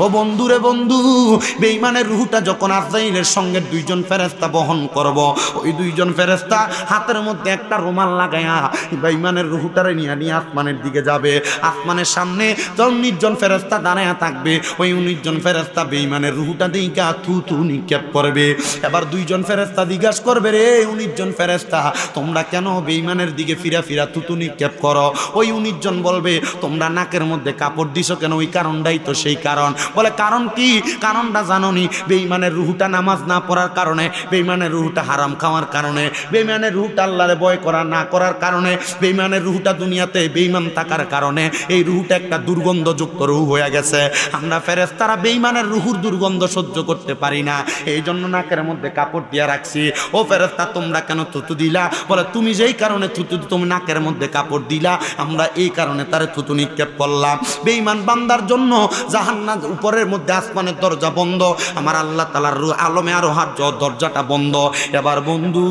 ও বন্ধুরে বন্ধু, বেঈমানের রূহটা যখন আজরাইলের সঙ্গে দুইজন ফেরেশতা বহন করব, ওই দুইজন ফেরেশতা হাতের মধ্যে একটা রুমাল লাগায়া বেঈমানের রূহটারে নিয়ে আসমানের দিকে যাবে। আসমানের সামনে 19 জন ফেরেশতা দাঁড়ায়া থাকবে। ওই 19 জন ফেরেশতা বেঈমানের রূহটা দিকে থুতু নিক্ষেপ করবে। এবার দুইজন ফেরেশতা জিজ্ঞাসা করবে, রে 19 জন ফেরেশতা, তোমরা কেন বেঈমানের দিকে ফিরা ফিরা থুতু নিক্ষেপ করো? ওই 19 জন বলবে, তোমরা নাকের মধ্যে কাপড় দিছো কেন? ওই কারণটাই তো সেই কারণ। বলে, কারণ কি? কারণটা জানোনি? বেঈমানের রূহটা নামাজ না পড়ার কারণে, বেঈমানের রূহটা হারাম খাওয়ার কারণে, বেঈমানের রূহটা আল্লাহরে ভয় করা না করার কারণে, বেঈমানের রূহটা দুনিয়াতে বেঈমান থাকার কারণে এই রূহটা একটা দুর্গন্ধযুক্ত রূহ হয়ে গেছে। আমরা ফেরেশতারা বেঈমানের রূহুর দুর্গন্ধ সহ্য করতে পারি না, এই জন্য নাকের মধ্যে কাপড় দিয়ে রাখছি। ও ফেরেশতা, তোমরা কেন থুতু দিলা? বলে, তুমি যেই কারণে থুতু, তুমি নাকের মধ্যে কাপড় দিলা, আমরা এই কারণে তারে থুতু নিক্ষেপ করলাম। বেঈমান বান্দার জন্য জাহান্নাম উপরের মধ্যে আসমানের দরজা বন্ধ, আমার আল্লাহ তাআলার আলমে আরোহার দরজাটা বন্ধ। এবার বন্ধু,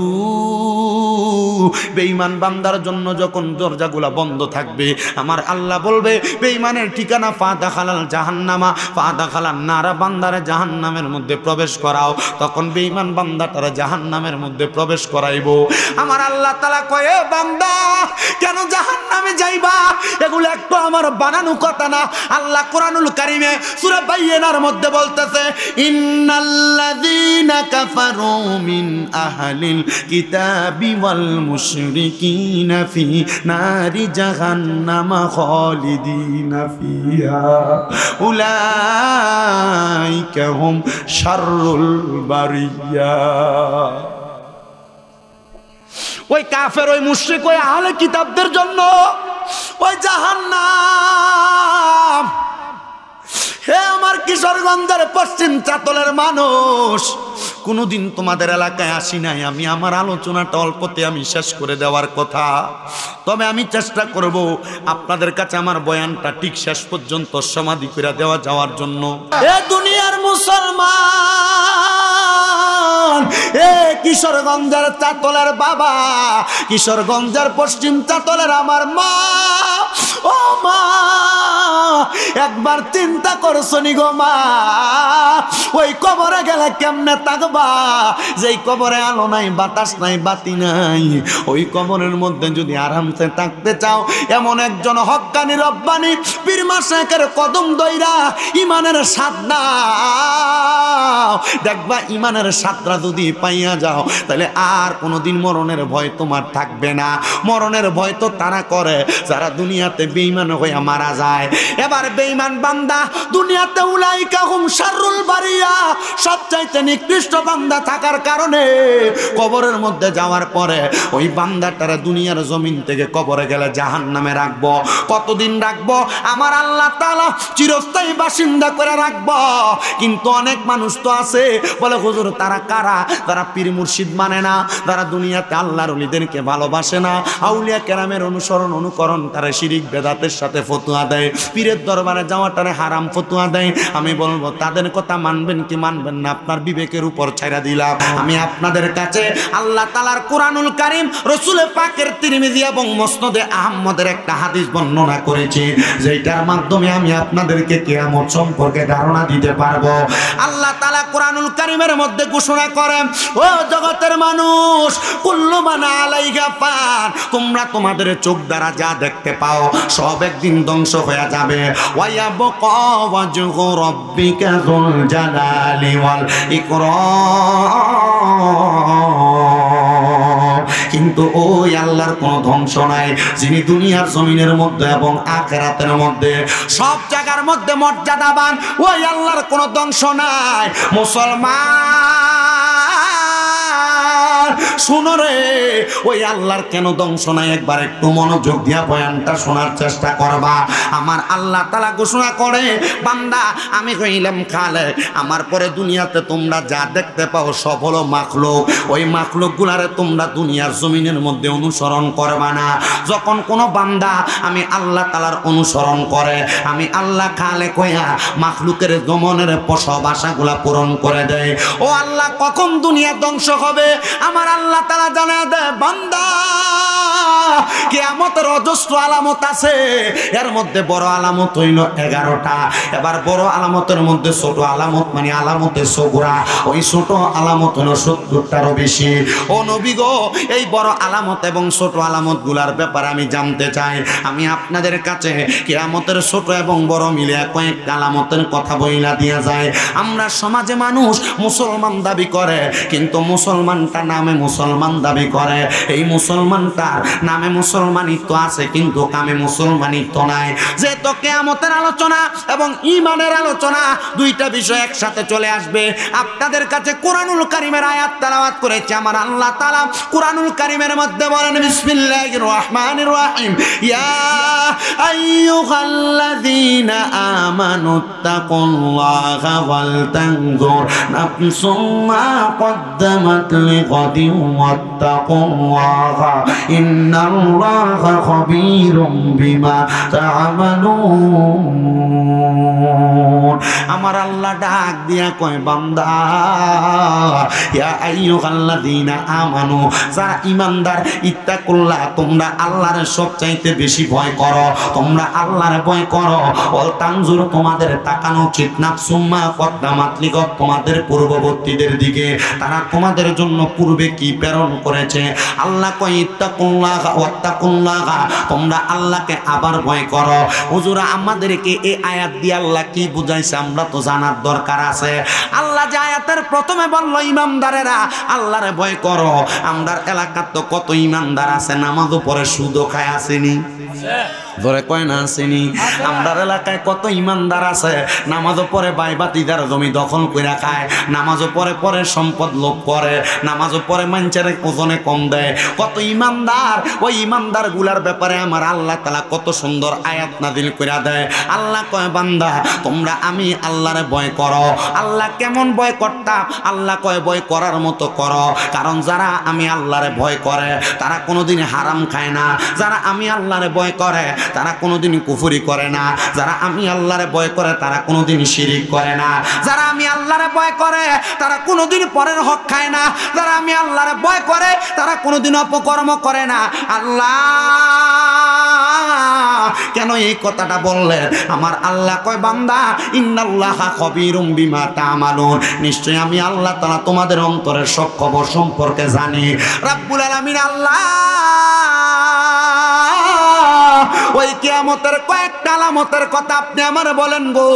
বেঈমান বান্দার জন্য যখন দরজাগুলা বন্ধ থাকবে, আমার আল্লাহ বলবে, বেঈমানের ঠিকানা ফাদাখালাল জাহান্নামা ফাদাখালান নারা, বান্দারে জাহান্নামের মধ্যে প্রবেশ করাও। তখন বেঈমান বান্দাটারে জাহান্নামের মধ্যে প্রবেশ করাইবো। আমার আল্লাহ তাআলা কয়ে, বান্দা কেন জাহান্নামে যাইবা? এগুলো একটু আমার বানানো কথা না। আল্লাহ কোরআনুল কারীমে সূরা বাইয়িনার মধ্যে বলতেছে, ইন্নাল্লাযীনা কাফারু মিন আহলিল কিতাবি ওয়াল মুশরিকিনা ফি নারি জাহান্নামা খালিদিনা ফিহা উলাইকা হুম শাররুল বারিয়া। ওই কাফের, ওই মুশরিক, ওই আহলে কিতাবদের জন্য ওই জাহান্নাম। হে আমার কিশোরগঞ্জের পশ্চিম চাতলের মানুষ, কোনোদিন তোমাদের এলাকায় আসি নাই। আমি আমার আলোচনাটা অল্পতে আমি শেষ করে দেওয়ার কথা, তবে আমি চেষ্টা করব আপনাদের কাছে আমার বয়ানটা ঠিক শেষ পর্যন্ত সমাধি করে দেওয়া যাওয়ার জন্য। এ দুনিয়ার মুসলমান, এ কিশোরগঞ্জের চাতলের বাবা, কিশোরগঞ্জের পশ্চিম চাতলের আমার মা, ও মা, একবার চিন্তা করছো নি গো মা? ওই কবরে গেলে কেমনে থাকবা? যেই কবরে আলো নাই, বাতাস নাই, বাতি নাই, ওই কবরের মধ্যে যদি আরামসে থাকতে চাও, এমন একজন হক্কানি রব্বানি পীর মাশায়েখের কদম দইরা ইমানের স্বাদ নাও। দেখবা ইমানের স্বাদটা যদি পাইয়া যাও, তাহলে আর কোনোদিন মরণের ভয় তোমার থাকবে না। মরণের ভয় তো তারা করে যারা দুনিয়াতে বেঈমান হইয়া মারা যায়। এবার বেঈমান বান্দা দুনিয়াতে উলাইকা হুম শাররুল বারিয়া, সবচাইতে নিকৃষ্ট বান্দা থাকার কারণে কবরের মধ্যে যাওয়ার পরে ওই বান্দাটারে দুনিয়ার জমিন থেকে কবরে গেলে জাহান্নামে রাখবো। কতদিন রাখবো? আমার আল্লাহ তাআলা চিরস্থায়ী বাসিন্দা করে রাখবো। কিন্তু অনেক মানুষ তো আছে বলে, হুজুর তারা কারা? তারা পীর মুর্শিদ মানে না, তারা দুনিয়াতে আল্লাহর ওলিদেরকে ভালোবাসে না, আউলিয়া কেরামের অনুসরণ অনুকরণ, তারা শিরিক বেদাতের সাথে ফতোয়া দেয়, পীরের দরবারে যাওয়াটারে হারাম ফতোয়া দেয়। আমি বলবো, তাদের কথা মানবেন কি মানবেন না আপনার বিবেকের উপর ছাইরা দিলাম। আমি আপনাদের কাছে আল্লাহ তাআলার কোরআনুল কারীম, রাসূল পাকের তিরমিজি এবং মুসনাদে আহমদের একটা হাদিস বর্ণনা করেছি, যেটার মাধ্যমে আমি আপনাদেরকে কিয়ামত সম্পর্কে ধারণা দিতে পারবো। আল্লাহ তাআলা কোরআনুল কারীমের মধ্যে ঘোষণা করেন, ও জগতের মানুষ, কুল্লু মান আলাইহা ফান, তোমরা তোমাদের চোখ দ্বারা যা দেখতে পাও সব একদিন ধ্বংস হয়ে যাবে। ওয়া ইয়াবকা ওয়াজহু রাব্বিকা যুল জালালি ওয়াল ইকরাম, কিন্তু ওই আল্লাহর কোনো ধ্বংস নাই, যিনি দুনিয়ার জমিনের মধ্যে এবং আখিরাতের মধ্যে সব জায়গার মধ্যে মর্যাদাবান। ওই আল্লাহর কোনো ধ্বংস নাই। মুসলমান শুনো রে, ওই আল্লাহর কেন ধ্বংস নাই? একবার একটু মনোযোগ দিয়া বয়ানটা শোনার চেষ্টা করবা। আমার আল্লাহ তাআলা ঘোষণা করে, বান্দা আমি হইলাম খালেক, আমার পরে দুনিয়াতে তোমরা যা দেখতে পাও সব হলো মাখলুক। ওই মাখলুকগুলারে তোমরা দুনিয়ার জমিনের মধ্যে অনুসরণ করবা না। যখন কোনো বান্দা আমি আল্লাহ তাআলার অনুসরণ করে, আমি আল্লাহ খালেক হইয়া মাখলুকের জমনের সব আশাগুলা পূরণ করে দেয়। ও আল্লাহ, কখন দুনিয়া ধ্বংস হবে? আমার আমার আল্লাহ তাআলা জানায় দেয়, বান্দা কিয়ামতের অজস্র আলামত আছে, এর মধ্যে বড় আলামত হইল 11টা। এবার বড় আলামতের মধ্যে ছোট আলামত মানে আলামতে সগরা, ওই ছোট আলামত হলো 70টারও বেশি। ও নবী গো, এই বড় আলামত এবং ছোট আলামত গুলার ব্যাপারে আমি জানতে চাই। আমি আপনাদের কাছে কিয়ামতের ছোট এবং বড় মিলে কয়েকটা আলামতের কথা বইলা দিয়া যায়। আমরা সমাজে মানুষ মুসলমান দাবি করে, কিন্তু মুসলমানটা নামে মুসলমান দাবি করে, এই মুসলমানটার নামে মুসলমানিত্ব আছে কিন্তু কামে মুসলমানিত্ব নাই। যেহেতু কিয়ামতের আলোচনা এবং ঈমানের আলোচনা দুইটা বিষয় একসাথে চলে আসবে, আপনাদের কাছে কোরআনুল কারীমের আয়াত তেলাওয়াত করেছে আমার আল্লাহ তাআলা। কোরআনুল কারীমের মধ্যে বলেন, বিসমিল্লাহির রহমানির রহিম, ইয়া আইয়ুহাল্লাযীনা আমানুত্তাকুল্লাহা ওয়াল তানজুর নাফসুম মা কদ্দামাত লিগাদিন ওয়াত্তাকুল্লাহা ইন্নাল্লাহা খাবীরুম বিমা তা'মালুন। আমার আল্লাহ ডাক দিয়া কয়, বান্দা ইয়া আইয়ুহাল্লাযীনা আমানু, যারা ঈমানদার, ইত্তাকুল্লাহ, তোমরা আল্লাহর সবচাইতে বেশি ভয় করো, তোমরা আল্লাহর ভয় করো। ওয়াল তানজুর, তোমাদের তাকানো উচিত, নাফসুম মা কদ্দামাত লিগাদ, তোমাদের পূর্ববর্তীদের দিকে, তারা তোমাদের জন্য পূর্বে কি প্রেরণ করেছে। আল্লাহ কয় ইত্তাকুল্লাহ ওয়াত্তাকুল্লাহ, তোমরা আল্লাহকে আবার ভয় করো। হুজুর, আমাদেরকে এই আয়াত দিয়ে আল্লাহ কি বুঝাইছে আমরা তো জানার দরকার আছে। আল্লাহ যে আয়াতের প্রথমে বলল ইমানদারেরা আল্লাহরে ভয় করো, আমরার এলাকার তো কত ইমানদার আছে নামাজও পড়ে সুদও খায় আসেনি, ধরে কয় না আসেনি। আমরার এলাকায় কত ইমানদার আছে নামাজও পড়ে বাইবাতিদার জমি দখল করে খায়, নামাজও পড়ে পরে সম্পদ লোভ করে, নামাজও পড়ে মানুষের ওজনে কম দেয়। কত ইমানদার, ওই ইমানদার গুলার ব্যাপারে আমার আল্লাহ তাআলা কত সুন্দর আয়াত নাযিল করে দেয়। আল্লাহ কয়, বান্দা তোমরা আমি আল্লাহরে ভয় করো। আল্লাহ কেমন ভয় করতাম? আল্লাহ কয় ভয় করার মতো করো, কারণ যারা আমি আল্লাহরে ভয় করে তারা কোনোদিন হারাম খায় না, যারা আমি আল্লাহরে ভয় করে তারা কোনোদিন কুফরি করে না, যারা আমি আল্লাহরে ভয় করে তারা কোনোদিন শিরিক করে না, যারা আমি আল্লাহরে ভয় করে তারা কোনোদিন পরের হক খায় না, যারা আমি আল্লাহরে ভয় করে তারা কোনোদিন অপকর্ম করে না। আল্লাহ কেন এই কথাটা বললেন? আমার আল্লাহ কয়, বান্দা ইন্নাল্লাহা খাবীরুম বিমা তা'মালুন, নিশ্চয়ই আমি আল্লাহ তাআলা তোমাদের অন্তরের সব খবর সম্পর্কে জানি। রাব্বুল আলামিন আল্লাহ ওই কিয়ামতের কয়েকটা আলামতের কথা আপনি আমারে বলেন গো।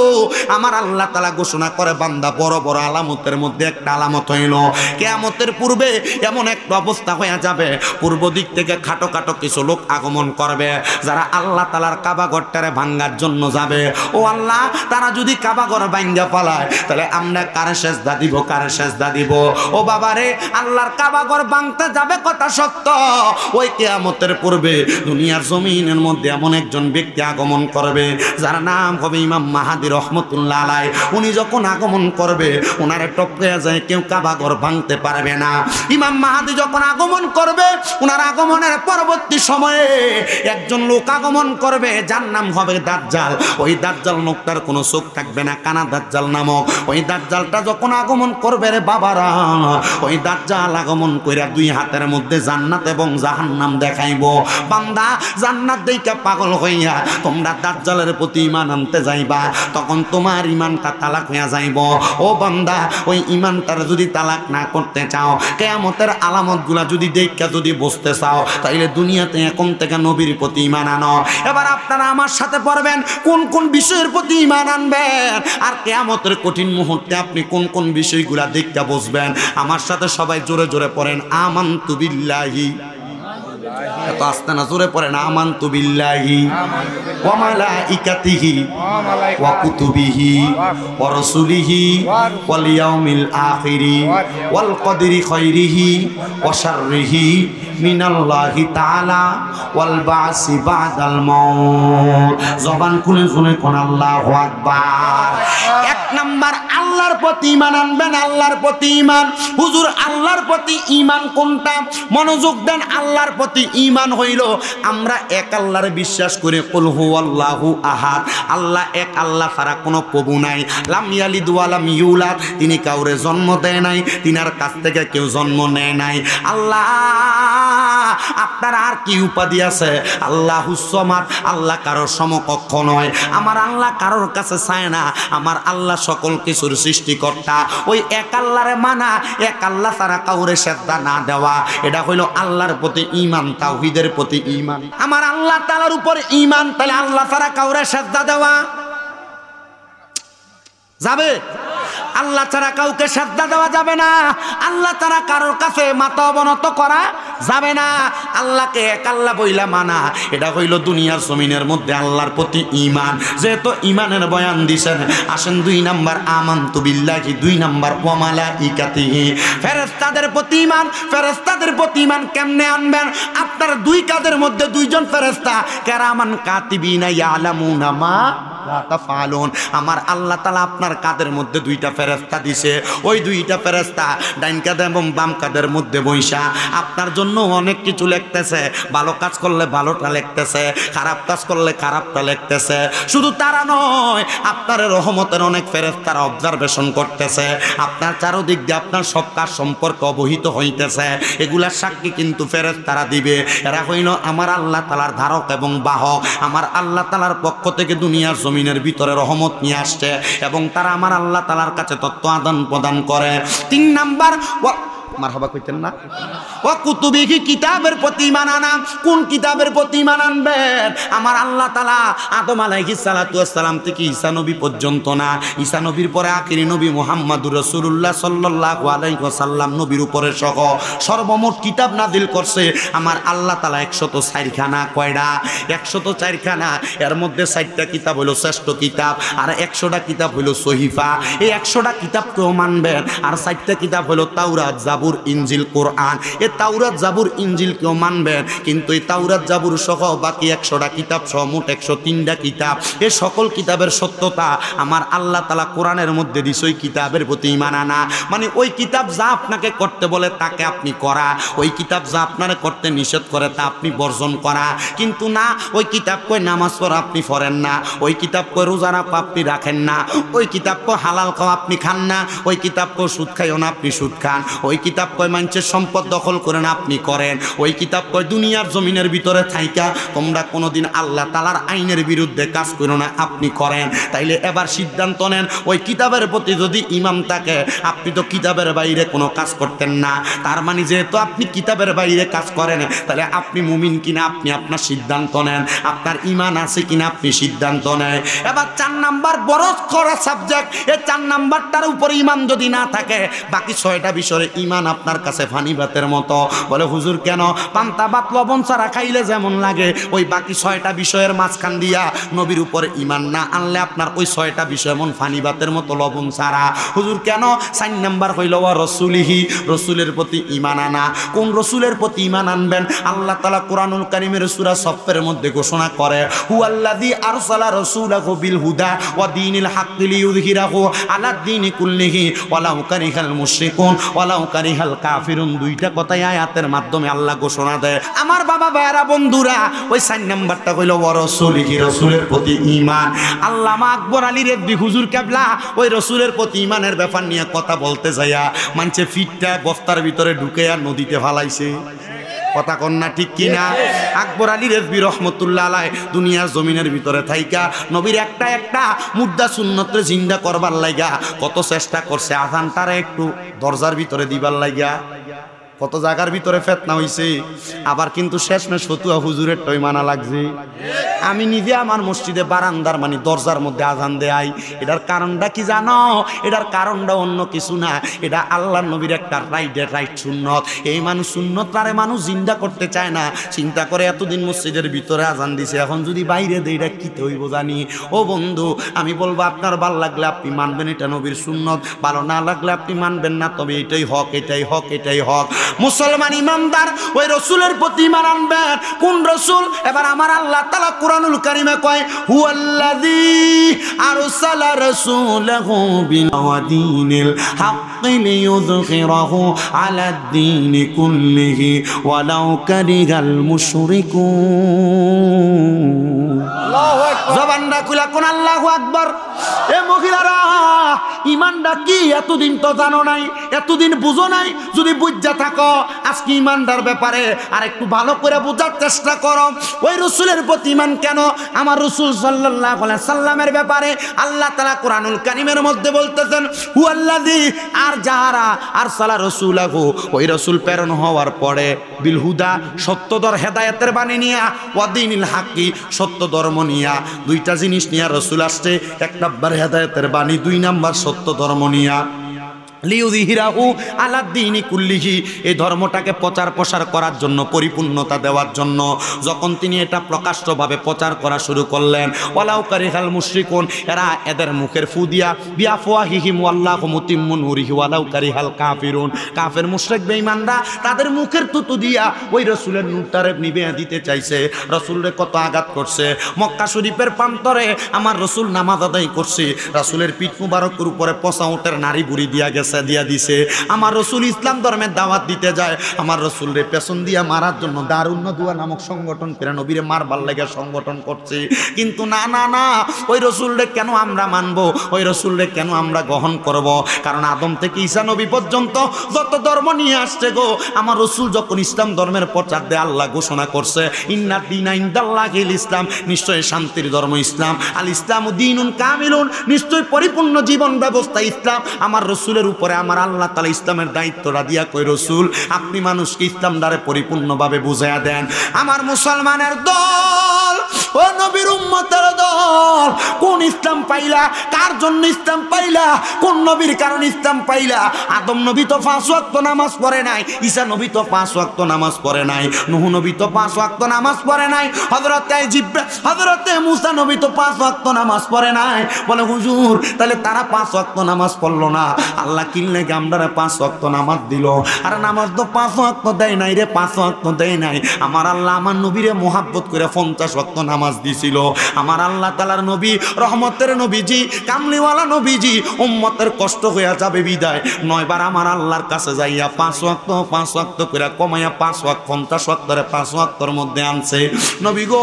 আমার আল্লাহ তাআলা ঘোষণা করে, বান্দা বড় বড় আলামতের মধ্যে একটা আলামত হইল কিয়ামতের পূর্বে এমন একটা অবস্থা হয়ে যাবে, পূর্ব দিক থেকে খাটো খাটো কিছু লোক আগমন করবে যারা আল্লাহ তাআলার কাবা ঘরটারে ভাঙ্গার জন্য যাবে। ও আল্লাহ, তারা যদি কাবা ঘর ভাঙ্গা পালায় তাহলে আমরা কারে সেজদা দিব, কারে সেজদা দিব? ও বাবারে, আল্লাহর কাবা ঘর ভাঙতে যাবে কথা সত্য, ওই কিয়ামতের পূর্বে দুনিয়ার জমিনের মধ্যে এমন একজন ব্যক্তি আগমন করবে যার নাম হবে ইমাম মাহাদি রহমতুল্লাহ আলাইহি। উনি যখন আগমন করবে ওনারে টপকে যায় কেউ কাবা ঘর ভাঙতে পারবে না। ইমাম মাহাদি যখন আগমন করবে ওনার আগমনের পরবর্তী সময়ে একজন লোক আগমন করবে যার নাম হবে দাজ্জাল। ওই দাজ্জাল লোকটার কোনো চোখ থাকবে না, কানা দাজ্জাল নামক। ওই দাজ্জালটা যখন আগমন করবে রে বাবারা, ওই দাজ্জাল আগমন কইরা দুই হাতের মধ্যে জান্নাত এবং জাহান্নাম দেখাইব। বান্দা জান্নাত দেইখা পাগল হইয়া তোমরা দাজ্জালের প্রতি ঈমান আনতে যাইবা, তখন তোমার ঈমানটা তালাক হইয়া যাইব। ও বান্দা, ওই ঈমানটার যদি তালাক না করতে চাও, কিয়ামতের আলামতগুলা যদি দেখা যদি বুঝতে চাও, তাইলে দুনিয়াতে এখন থেকে নবীর প্রতি ঈমান আনো। এবার আপনারা আমার সাথে পড়বেন কোন কোন বিষয়ের প্রতি ঈমান আনবেন, আর কিয়ামতের কঠিন মুহূর্তে আপনি কোন কোন বিষয়গুলা দেখা বুঝবেন। আমার সাথে সবাই জোরে জোরে পড়েন, আমানতু বিল্লাহি। এত আস্তে না, জোরে পড়েন, আমানতু বিল্লাহি ওয়া মালাইকাতিহি ওয়া কুতুবিহি ওয়া রাসূলিহি ওয়াল ইয়াউমিল আখিরি ওয়াল কদরি খাইরিহি ওয়া শাররিহি মিনাল্লাহি তাআলা ওয়াল বাসি বাদাল মাউত। জবান খুলে শুনে কোন আল্লাহু আকবার। এক নাম্বার আল্লাহর আল্লাহর প্রতি ঈমান আনবেন, আল্লাহর প্রতি ঈমান। হুজুর আল্লাহর প্রতি ঈমান কোনটা? মনোযোগ দেন। আল্লাহর প্রতি ঈমান হইল আমরা এক আল্লাহর বিশ্বাস করে কুল হুয়াল্লাহু আহাদ, আল্লাহ এক, আল্লাহ ছাড়া কোনো প্রভু নাই। লাম ইয়ালিদ ওয়া লাম ইউলাদ, তিনি কাউরে জন্ম দেয় নাই, তিনার কাছ থেকে কেউ জন্ম নেয় নাই। আল্লাহ আপনার আর কি উপাধি আছে? আল্লাহুস সামাদ, আল্লাহ কারোর সমকক্ষ নয়। আমার আল্লাহ কারোর কাছে চায় না, আমার আল্লাহ সকল কিছুর সৃষ্টিকর্তা। ওই এক আল্লাহরে মানা, এক আল্লাহ ছাড়া কাউরে সেজদা না দেওয়া, এটা হইল আল্লাহর প্রতি ঈমান, তাওহীদের প্রতি ঈমান। আমার আল্লাহ তাআলার উপর ঈমান, তাহলে আল্লাহ ছাড়া কাউরে সেজদা দেওয়া যাবে? আল্লাহ ছাড়া কাউকে সেজদা দেওয়া যাবে না, আল্লাহ ছাড়া কারোর কাছে মাথা অবনত করা যাবে না। আল্লাহকে এক আল্লাহ বইলা মানা, এটা হইল দুনিয়ার জমিনের মধ্যে আল্লাহর প্রতি ঈমান। যেহেতু ঈমানের বয়ান দিছেন, আসেন 2 নাম্বার আমানতু বিল্লাহি, 2 নাম্বার ওয়া মালাইকাতিহি, ফেরেশতাদের প্রতি ঈমান। ফেরেশতাদের প্রতি ঈমান কেমনে আনবেন? আপনার 2 কাঁধের মধ্যে 2 জন ফেরেশতা, কেরামান কাতিবিনা ইয়ালামুনা মা লা তাফআলুন। আমার আল্লাহ তাআলা আপনার কাঁধের মধ্যে 2টা ফেরেশতা দিছে। ওই 2টা ফেরেশতা ডাইন কাঁধে এবং বাম কাঁধের মধ্যে বইসা আপনার জন্য অনেক কিছু লিখতেছে। ভালো কাজ করলে ভালোটা লিখতেছে, খারাপ কাজ করলে খারাপটা লিখতেছে। শুধু তারা নয়, আপনার রহমতের অনেক ফেরেশতারা অবজারভেশন করতেছে। আপনার চারদিক দিয়ে আপনার সব কাজ সম্পর্কে অবহিত হইতেছে। এগুলার সাক্ষী কিন্তু ফেরেশতারা দিবে। এরা হইল আমার আল্লাহ তাআলার ধারক এবং বাহক। আমার আল্লাহ তাআলার পক্ষ থেকে দুনিয়ার জমিনের ভিতরে রহমত নিয়ে আসছে এবং তারা আমার আল্লাহ তাআলার কাছে তথ্য আদান প্রদান করে। 3 নাম্বার মারহাবা কইতেন না, ও কুতুবিহি, কিতাবের প্রতি ঈমান আনা। কোন কিতাবের প্রতি ঈমান আনবেন? আমার আল্লাহ তাআলা আদম আলাইহিস সালাতু ওয়াস সালাম থেকে ঈসা নবী পর্যন্ত না, ঈসা নবীর পরে আখিরি নবী মুহাম্মদুর রাসূলুল্লাহ সাল্লাল্লাহু আলাইহি ওয়াসাল্লাম নবীর উপরে সহ সর্বমোট কিতাব নাযিল করছে আমার আল্লাহ তাআলা 104 খানা। কয়টা? 104 খানা। এর মধ্যে 4টা কিতাব হলো শ্রেষ্ঠ কিতাব, আর 100টা কিতাব হলো সহিফা। এই 100টা কিতাবকেও মানবেন, আর 4টা কিতাব হলো তাওরাত, জাবুর, ইনজিল, কোরআন। এই তাওরাত, জাবুর, ইনজিল কেউ মানবেন, কিন্তু এই তাওরাত, জাবুর সহ বাকি 100টা কিতাব সহ মোট 103টা কিতাব, এই সকল কিতাবের সত্যতা আমার আল্লাহ তাআলা কোরআনের মধ্যে দিছে। ওই কিতাবের প্রতি ঈমান আনা মানে ওই কিতাব যা আপনাকে করতে বলে তাকে আপনি করা, ওই কিতাব যা আপনারে করতে নিষেধ করে তা আপনি বর্জন করা। কিন্তু না, ওই কিতাব কয় নামাজ পড়া আপনি পড়েন না, ওই কিতাব কয় রোজা রাখা আপনি রাখেন না, ওই কিতাব কয় হালাল খাওয়া আপনি খান না, ওই কিতাব কয় সুদ খাইও না আপনি সুদ খান, ওই কিতাব কয় মানুষের সম্পদ দখল করেন আপনি করেন, ওই কিতাব কয় দুনিয়ার জমিনের ভিতরে থাইকা তোমরা কোনোদিন আল্লাহ তাআলার আইনের বিরুদ্ধে কাজ করো না আপনি করেন। তাইলে এবার সিদ্ধান্ত নেন, ওই কিতাবের প্রতি যদি ঈমান থাকে, আপনি তো কিতাবের বাইরে কোনো কাজ করতেন না। তার মানে যেহেতু আপনি কিতাবের বাইরে কাজ করেন, তাহলে আপনি মুমিন কিনা আপনি আপনার সিদ্ধান্ত নেন, আপনার ঈমান আছে কিনা আপনি সিদ্ধান্ত নেন। এবার 4 নাম্বার বড় করা সাবজেক্ট, এই 4 নাম্বারটার উপর ঈমান যদি না থাকে, বাকি 6টা বিষয়ে ঈমান আপনার কাছে ফানি ভাতের মতো। বলে হুজুর কেন? পান্তা ভাত লবণ ছাড়া খাইলে যেমন লাগে, ওই বাকি 6টা বিষয়ের মাঝখান দিয়া নবীর উপর ঈমান না আনলে আপনার ওই 6টা বিষয় এমন ফানি ভাতের মতো লবণ ছাড়া। হুজুর কেন? 4 নাম্বার হইল ওয়া রাসূলিহি, রাসূলের প্রতি ঈমান আনা। কোন রাসূলের প্রতি ঈমান আনবেন? আল্লাহ তাআলা কোরআনুল কারীমের সূরা সফের মধ্যে ঘোষণা করে, হুয়াল্লাযী আরসালা রাসূলাহু বিল হুদা ওয়া দীনিল হাক্কি লিইয়ুযহিরাহু আলাদ দীনি কুল্লিহি ওয়ালাউ কারিহাল মুশরিকুন ওয়ালাউ কারিহাল কাফিরুন। 2টা কথাই আয়াতের মাধ্যমে আল্লাহ ঘোষণা দেয়। আমার বাবা ভাইরা বন্ধুরা, ওই 4 নাম্বারটা হইল ওয়া রাসূলিহি, রাসূলের প্রতি ঈমান। আল্লামা আকবর আলী রেজভী হুজুর কেবলা ওই রাসূলের প্রতি ঈমানের ব্যাপার নিয়ে কথা বলতে যাইয়া মানছে ফিটটা বস্তার ভিতরে ঢুকে আর নদীতে ফালাইছে। কথা কন্যা ঠিক কিনা? আকবর আলী রেজভী রহমতুল্লাহ আলাইহ দুনিয়ার জমিনের ভিতরে থাইকা নবীর একটা মুদ্দা সুন্নতরে জিন্দা করবার লাগা কত চেষ্টা করছে। আজানটারে একটু দরজার ভিতরে দিবার লাগা কত জায়গার ভিতরে ফেতনা হইছে। আবার কিন্তু শেষমেশ ফতুয়া হুজুরের টই মানা লাগছে। আমি নিজে আমার মসজিদে বারান্দার মানে দরজার মধ্যে আজান দেয়। এটার কারণটা কি জানো? এটার কারণটা অন্য কিছু না, এটা আল্লাহর নবীর একটা রাইট সুন্নত। এই মানুষ সুন্নতটারে মানুষ জিন্দা করতে চায় না, চিন্তা করে এতদিন মসজিদের ভিতরে আজান দিছে, এখন যদি বাইরে দেয় এটা কি হইব জানি। ও বন্ধু, আমি বলবো আপনার ভালো লাগলে আপনি মানবেন, এটা নবীর সুন্নত, ভালো না লাগলে আপনি মানবেন না, তবে এটাই হক, এটাই হক, এটাই হক। মুসলমান ইমানদার ওই রসুলের প্রতি ঈমান আনবেন। কোন রসুল? এবার আমার আল্লাহ তাআলা কুরআনুল কারীমে কয় হুয়াল্লাযী আরসালা রাসূলাহু বিল হাক্কি লিইয়ুযহিরাহু আলাদ-দীনি কুল্লিহি ওয়ালাউ কারিহাল মুশরিকুন। আল্লাহু আকবার। জবানটা খুলে কোন আল্লাহু আকবার। এ মহিলারা, ইমানটা কি এতদিন তো জানো নাই, এতদিন বুঝো নাই। যদি বুঝা থাকো আজকে ইমানদার ব্যাপারে আর একটু ভালো করে বোঝার চেষ্টা করো। ওই রাসূলের প্রতি ইমান কেন? আমার রাসূল সাল্লাল্লাহু আলাইহি সাল্লামের ব্যাপারে আল্লাহ তাআলা কুরআনুল কারীমের মধ্যে বলতেছেন হুয়াল্লাযী, আর যারা আরসালা রাসূলাহু, ওই রাসূল প্রেরণ হওয়ার পরে বিল হুদা, সত্যদর হেদায়েতের বাণী নিয়া, ওয়া দীনিল হাক্কি, সত্য ধর্ম নিয়া, দুইটা জিনিস নিয়া রাসূল আসছে। এক নাম্বার হেদায়েতের বাণী, দুই নাম্বার সত্য ধর্ম নিয়া। লিইয়ুযহিরাহু আলাদ-দীনি কুল্লিহি, এই ধর্মটাকে প্রচার প্রসার করার জন্য, পরিপূর্ণতা দেওয়ার জন্য যখন তিনি এটা প্রকাশ্যভাবে প্রচার করা শুরু করলেন, ওয়ালাউ কারিহাল মুশরিকুন, এরা এদের মুখের ফু দিয়া বিআফওয়াহিহিম ওয়াল্লাহু মুতিম্মু নূরিহি ওয়ালাউ কারিহাল কাফিরুন, কাফের মুশরিক বেঈমানরা তাদের মুখের তুতু দিয়া ওই রাসূলের নূরটারে নিভিয়ে দিতে চাইছে। রাসূলরে কত আঘাত করছে। মক্কা শরীফের প্রান্তরে আমার রাসূল নামাজ আদায় করছে, রাসূলের পিঠ মুবারকের উপরে পচা উটের নাড়ি বুড়ি দিয়া গেছে, দিয়া দিছে। আমার রাসূল ইসলাম ধর্মের দাওয়াত দিতে যায়, আমার রাসূলরে পেছন দিয়া মারার জন্য দারুন নদুয়া নামক সংগঠন করে নবীরে মারবার লাগা সংগঠন করছে। কিন্তু না না না, ওই রাসূলরে কেন আমরা মানব, ওই রাসূলরে কেন আমরা গ্রহণ করব? কারণ আদম থেকে ঈসা নবী পর্যন্ত যত ধর্ম নিয়ে আসছে গো, আমার রাসূল যখন ইসলাম ধর্মের প্রচার দেয় আল্লাহ ঘোষণা করছে ইন্নাদ দীনা ইনদাল্লাহিল ইসলাম, নিশ্চয় শান্তির ধর্ম ইসলাম। আল ইসলামু দীনুন কামিলুন, নিশ্চয় পরিপূর্ণ জীবন ব্যবস্থা ইসলাম। আমার রাসূলের উপরে আমার আল্লাহ তাআলা ইসলামের দায়িত্বটা দিয়া কই রাসূল আপনি মানুষকে ইসলাম দ্বারা পরিপূর্ণভাবে বুঝাইয়া দেন। আমার মুসলমানের দল, ও নবীর উম্মতের দল, কোন ইসলাম পাইলা? কার জন্য ইসলাম পাইলা? কোন নবীর কারণে ইসলাম পাইলা? আদম নবী তো 5 ওয়াক্ত নামাজ পড়ে নাই, ঈসা নবী তো 5 ওয়াক্ত নামাজ পড়ে নাই, নূহ নবী তো 5 ওয়াক্ত নামাজ পড়ে নাই, হযরতে মুসা নবী তো 5 ওয়াক্ত নামাজ পড়ে নাই। বলে হুজুর তাহলে তারা 5 ওয়াক্ত নামাজ পড়লো না, আল্লাহ কিনলে গামদারে 5 ওয়াক্ত নামাজ দিল? আর নামাজ তো 5 ওয়াক্ত দেয় নাই রে, 5 ওয়াক্ত দেয় নাই। আমার আল্লাহ আমার নবীরে মোহাব্বত করে 50 ওয়াক্ত নামাজ দিছিল। আমার আল্লাহ তাআলার নবী, রহমতের নবীজি, কামলিওয়ালা নবীজি, উম্মতের কষ্ট হয়ে যাবে বিদায় 9 বার আমার আল্লাহর কাছে যাইয়া 5 ওয়াক্ত করে কমাইয়া 5 ওয়াক্ত 50 ওয়াক্তরে 5 ওয়াক্তর মধ্যে আনছে। নবী গো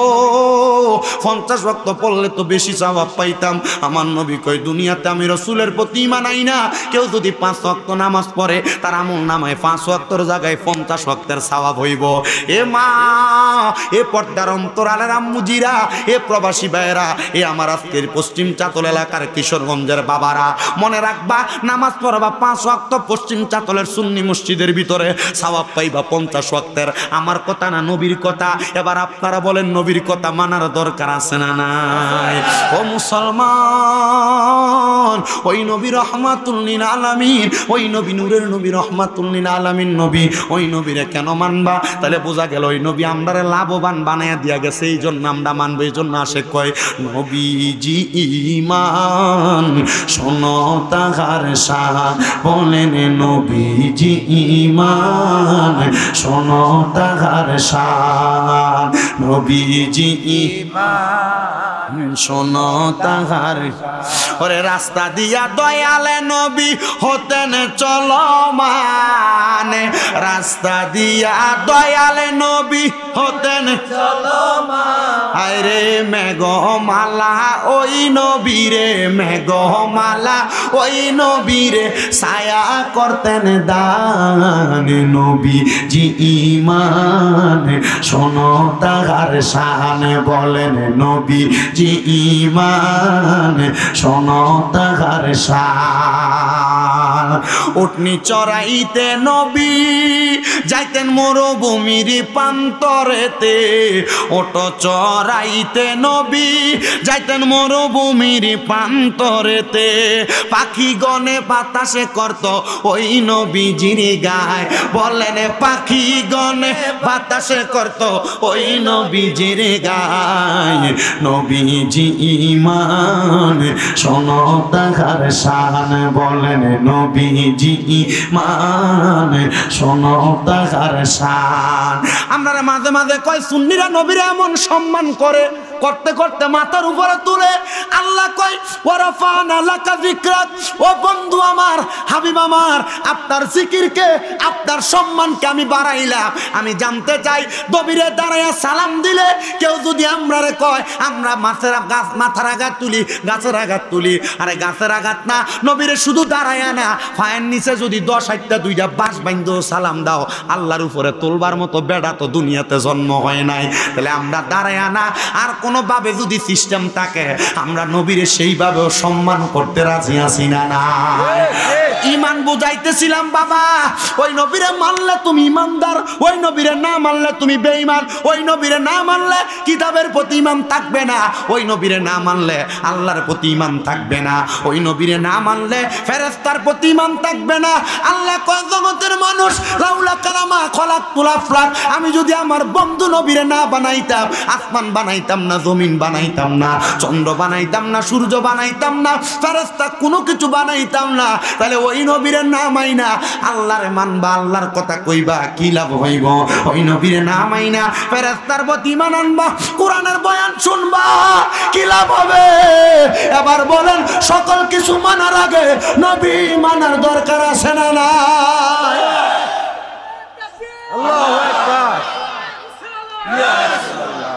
50 ওয়াক্ত পড়লে তো বেশি সওয়াব পাইতাম। আমার নবী কই দুনিয়াতে আমি রাসূলের প্রতি ঈমান আই না, কেউ যদি 5 ওয়াক্ত নামাজ পড়ে তার আমল নামায় 5 ওয়াক্তর জায়গায় 50 ওয়াক্তের সওয়াব হইব। এ মা, এ পর্দার অন্তরালের আম্মুজিরা, এ প্রবাসী ভাইয়েরা, এ আমার আজকের পশ্চিম চাতল এলাকার কিশোরগঞ্জের বাবারা, মনে রাখবা নামাজ পড়বা 5 ওয়াক্ত পশ্চিম চাতলের সুন্নি মসজিদের ভিতরে, সওয়াব পাইবা 50 ওয়াক্তের। আমার কথা না, নবীর কথা। এবার আপনারা বলেন নবীর কথা মানার দরকার আছে না নাই? ও মুসলমান, ওই নবী রহমাতুল লিল আলামিন, ওই নবী নূরের নবী রহমাতুল লিল আলামিন নবী, ওই নবীরে কেন মানবা? তাহলে বোঝা গেল ওই নবী আমরারে লাভবান বানায়া দিয়া গেছে, এই জন্য আমরা মানবো। এই জন্য আসে কয় নবীজি ঈমান শোনো তাহার শান, বলেন নবীজি ঈমান শোনো তাহার শান, নবীজি ঈমান শোনো তাহার। ওরে রাস্তা দিয়া দয়ালে নবী হতেন চলমান, রাস্তা দিয়া দয়ালে নবী হতেন চলমান। আরে মেঘমালা ওই নবীরে, মেঘমালা ওই নবীরে ছায়া করতেন দান, নবী জি ঈমান শোনো তাহার শান, বলেন নবী জি ঈমান শোনো তাহার শান। উটনি চড়াইতে নবী যাইতেন মরুভূমির প্রান্তরেতে, ওট চড়াইতে নবী যাইতেন মরুভূমির প্রান্তরেতে, পাখি গনে বাতাসে করত ওই নবীজির গায়, বলেন পাখি গনে বাতাসে করত ওই নবীজির গায়, নবীজি ঈমান শোনো তাহার শান, বলেন নবীজি ঈমান শোনো তাহার শান। আমরা মাঝে মাঝে কয় সুন্নিরা নবীরা এমন সম্মান করে, করতে করতে মাথার উপরে তুলে আল্লাহ কয় ওয়ারাফানা লাকা যিকরাক, ও বন্ধু আমার, হাবিব আমার, আপনার জিকিরকে, আপনার সম্মানকে আমি বাড়াইলাম। আমি জানতে চাই দবিরে দাঁড়াইয়া সালাম দিলে কেউ যদি আমরারে কয় আমরা মাথার আঘাত তুলি, গাছের আঘাত তুলি, আরে গাছের আঘাত না, নবীরে শুধু দাঁড়াইয়া না, ফায়ের নিচে যদি 10-8টা 2টা বাঁশ বাইন্ধ সালাম দাও, আল্লাহর উপরে তোলবার মতো বেড়া তো দুনিয়াতে জন্ম হয় নাই। তাহলে আমরা দাঁড়াইয়া না, আর কোনোভাবে যদি সিস্টেম থাকে আমরা নবীরে সেইভাবেও সম্মান করতে রাজি আছি না? না, ইমান বুঝাইতেছিলাম বাবা, ওই নবীরে মানলে তুমি ইমানদার, ওই নবীরে না মানলে তুমি বেঈমান, ওই নবীরে না মানলে কিতাবের প্রতি ঈমান থাকবে না, ওই নবীরে না মানলে আল্লাহর প্রতি ঈমান থাকবে না, ওই নবীরে না মানলে ফেরেশতার প্রতি ঈমান থাকবে না। আল্লাহ কয় জগতের মানুষ লাউলা কারামা খলাকতুল আফলাক, আমি যদি আমার বন্ধু নবীরে না বানাইতাম, আসমান বানাইতাম না, জমিন বানাইতাম না, চন্দ্র বানাইতাম না, সূর্য বানাইতাম না, ফেরেশতা কোনো কিছু বানাইতাম না, তাহলে ওই নবীরে না মাইনা আল্লাহরে মানবা, আল্লাহর কথা কইবা, কি লাভ হইব? ওই নবীরে না মাইনা ফেরেশতার প্রতি ঈমান আনবা, কোরআনের বয়ান শুনবা, কি লাভ হবে? এবার বলেন, সকল কিছু মানার আগে নবী মানার দরকার আছে না নাই? আল্লাহু আকবার, ইয়া রাসূলুল্লাহ,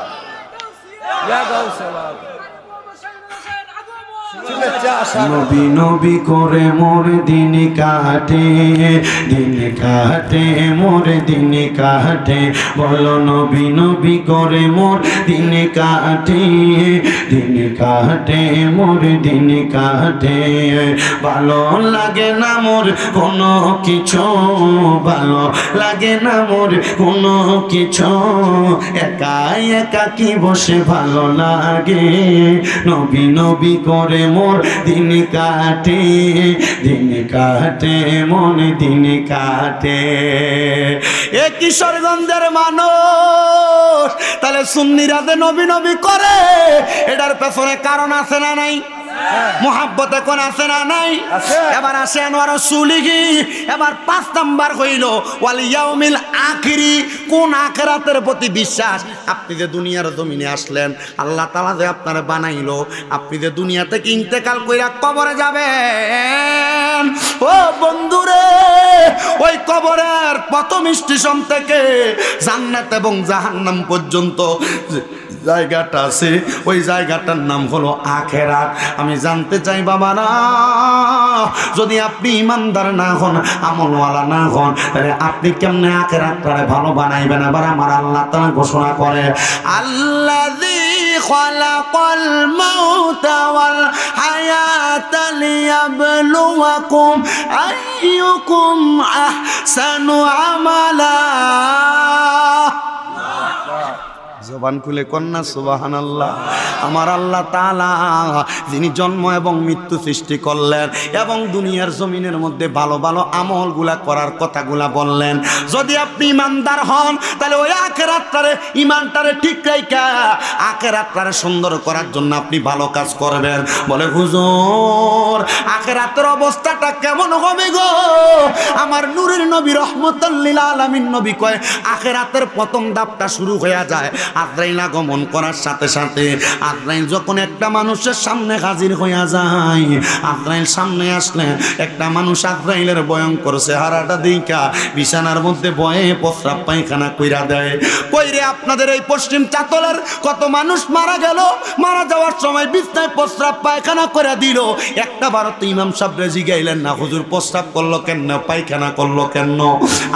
ইয়া গাউসুল্লাহ। নবী নবী করে মোর দিন কাটে, দিন কাটে মোর দিন কাটে, বলো নবী নবী করে মোর দিন কাটে, দিন কাটে মোর দিন কাটে, ভালো লাগে না মোর কোনো কিছু, ভালো লাগে না মোর কোনো কিছু, একা একা কি বসে ভালো লাগে, নবী নবী করে মোর দিন কাটে, দিন কাটে মন দিন কাটে। এ কিশোরগঞ্জের মানুষ, তাহলে সুন্নিরা যে নবী নবী করে এটার পেছনে কারণ আছে না নাই? মুহাব্বতে কোন আছে না নাই? এবার আসেন ওয়া রাসূলিহি, এবার 5 নাম্বার হইল ওয়াল ইয়াউমিল আখিরি, কোন আখিরাতের প্রতি বিশ্বাস। আপনি যে দুনিয়ার জমিনে আসলেন, আল্লাহ তাআলা যে আপনারে বানাইলো, আপনি যে দুনিয়া থেকে ইন্তেকাল কইরা কবরে যাবেন, ও বন্ধুরে, ওই কবরের প্রথম স্টেশন থেকে জান্নাত এবং জাহান্নাম পর্যন্ত জায়গাটা আছে, ওই জায়গাটার নাম হলো আখেরাত। আমি জানতে চাই বাবারা, যদি আপনি ইমানদার না হন, আমলওয়ালা না হন, তাহলে আপনি কেমনে আখেরাতটারে ভালো বানাইবেন? আবার আমার আল্লাহ তাআলা ঘোষণা করে, আল্লাযী খালাকাল মাউতা ওয়াল হায়াতা লিয়াবলুয়াকুম আইয়ুকুম আহসানু আমালা। জবান খুলে কন্যা সুবহানাল্লাহ। আমার আল্লাহ তাআলা যিনি জন্ম এবং মৃত্যু সৃষ্টি করলেন এবং দুনিয়ার জমিনের মধ্যে ভালো ভালো আমলগুলা করার কথাগুলা বললেন, যদি আপনি ইমানদার হন তাহলে ওই আখিরাতটারে, ইমানটারে ঠিক রাইখা আখিরাতটারে সুন্দর করার জন্য আপনি ভালো কাজ করবেন। বলে হুজুর, আখিরাতের অবস্থাটা কেমন হবে গো? আমার নূরের নবী রহমাতুল লিল আলামিন নবী কয়, আখিরাতের প্রথম ধাপটা শুরু হয়ে যায় আজরাইল আগমন করার সাথে সাথে। আজরাইল যখন একটা মানুষের সামনে হাজির হইয়া যায়, আজরাইল সামনে আসলে একটা মানুষ আজরাইলের ভয়ঙ্কর চেহারাটা দেখা বিছানার মধ্যে বয়ে প্রস্রাব পায়খানা কইরা দেয়। কইরে আপনাদের এই পশ্চিম চাতলের কত মানুষ মারা গেল, মারা যাওয়ার সময় বিছনায় প্রস্রাব পায়খানা করে দিল, একটা বারো তো ইমাম সাহেব জিগাইলেন না, হুজুর প্রস্রাব করলো কেন, পায়খানা করলো কেন?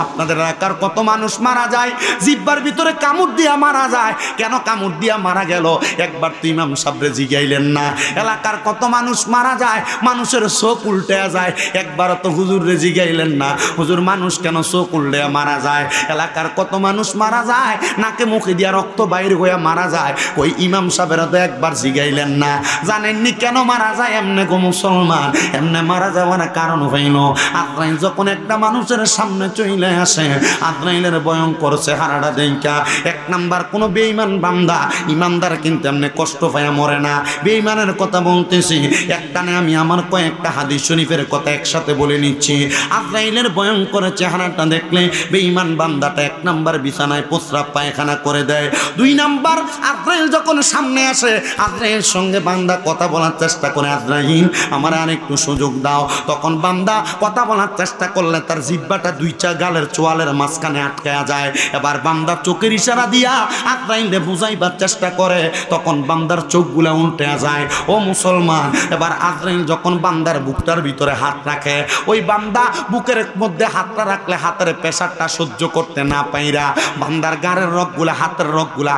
আপনাদের এলাকার কত মানুষ মারা যায়, জিহ্বার ভিতরে কামড় দিয়া মারা যায়, কেন কামড় দিয়া মারা গেল? একবার তো ইমাম সাহেব জিগাইলেন না। এলাকার কত মানুষ মারা যায়, মানুষের চোখ উল্টে যায়, একবার তো হুজুর জিগাইলেন না, হুজুর মানুষ কেন চোখ উল্টে মারা যায়? এলাকার কত মানুষ মারা যায়, নাকে মুখে দিয়া রক্ত বাইর হইয়া মারা যায়, ওই ইমাম সাহেবেরা তো একবার জিগাইলেন না। জানেননি কেন মারা যায়? এমনে গো মুসলমান, এমনে মারা যাওয়ার কারণ হইল আজরাইল যখন একটা মানুষের সামনে চলে আসে, আজরাইলের ভয়ঙ্কর চেহারাটা দেখা এক নাম্বার কোনো বেঈমান বান্দা, ইমানদার কিন্তু এমনি কষ্ট পায়া মরে না। বেঈমানের কথা বলতেছি, একটানে আমি আমার কয়েকটা হাদিস শরীফের কথা একসাথে বলে নিচ্ছি। আজরাইলের ভয়ঙ্কর চেহারাটা দেখলে বেঈমান বান্দাটা 1 নাম্বার বিছানায় প্রস্রাব পায়খানা করে দেয়। 2 নাম্বার, আজরাইল যখন সামনে আসে, আজরাইলের সঙ্গে বান্দা কথা বলার চেষ্টা করে, আজরাইল আমার আরেকটু সুযোগ দাও। তখন বান্দা কথা বলার চেষ্টা করলে তার জিহ্বাটা 2টা গালের চোয়ালের মাঝখানে আটকায়া যায়। এবার বান্দা চোখের ইশারা দিয়া আজরাইলকে বুঝাইবার চেষ্টা করে, তখন বান্দার চোখগুলা উল্টে যায়। ও মুসলমান, এবার আজরাইল যখন বান্দার বুকটার ভিতরে হাত রাখে, ওই বান্দা বুকের মধ্যে হাতটা রাখলে হাতের প্রেসারটা সহ্য করতে না পাইরা বান্দার গাড়ের রগগুলা, হাতের রগগুলা,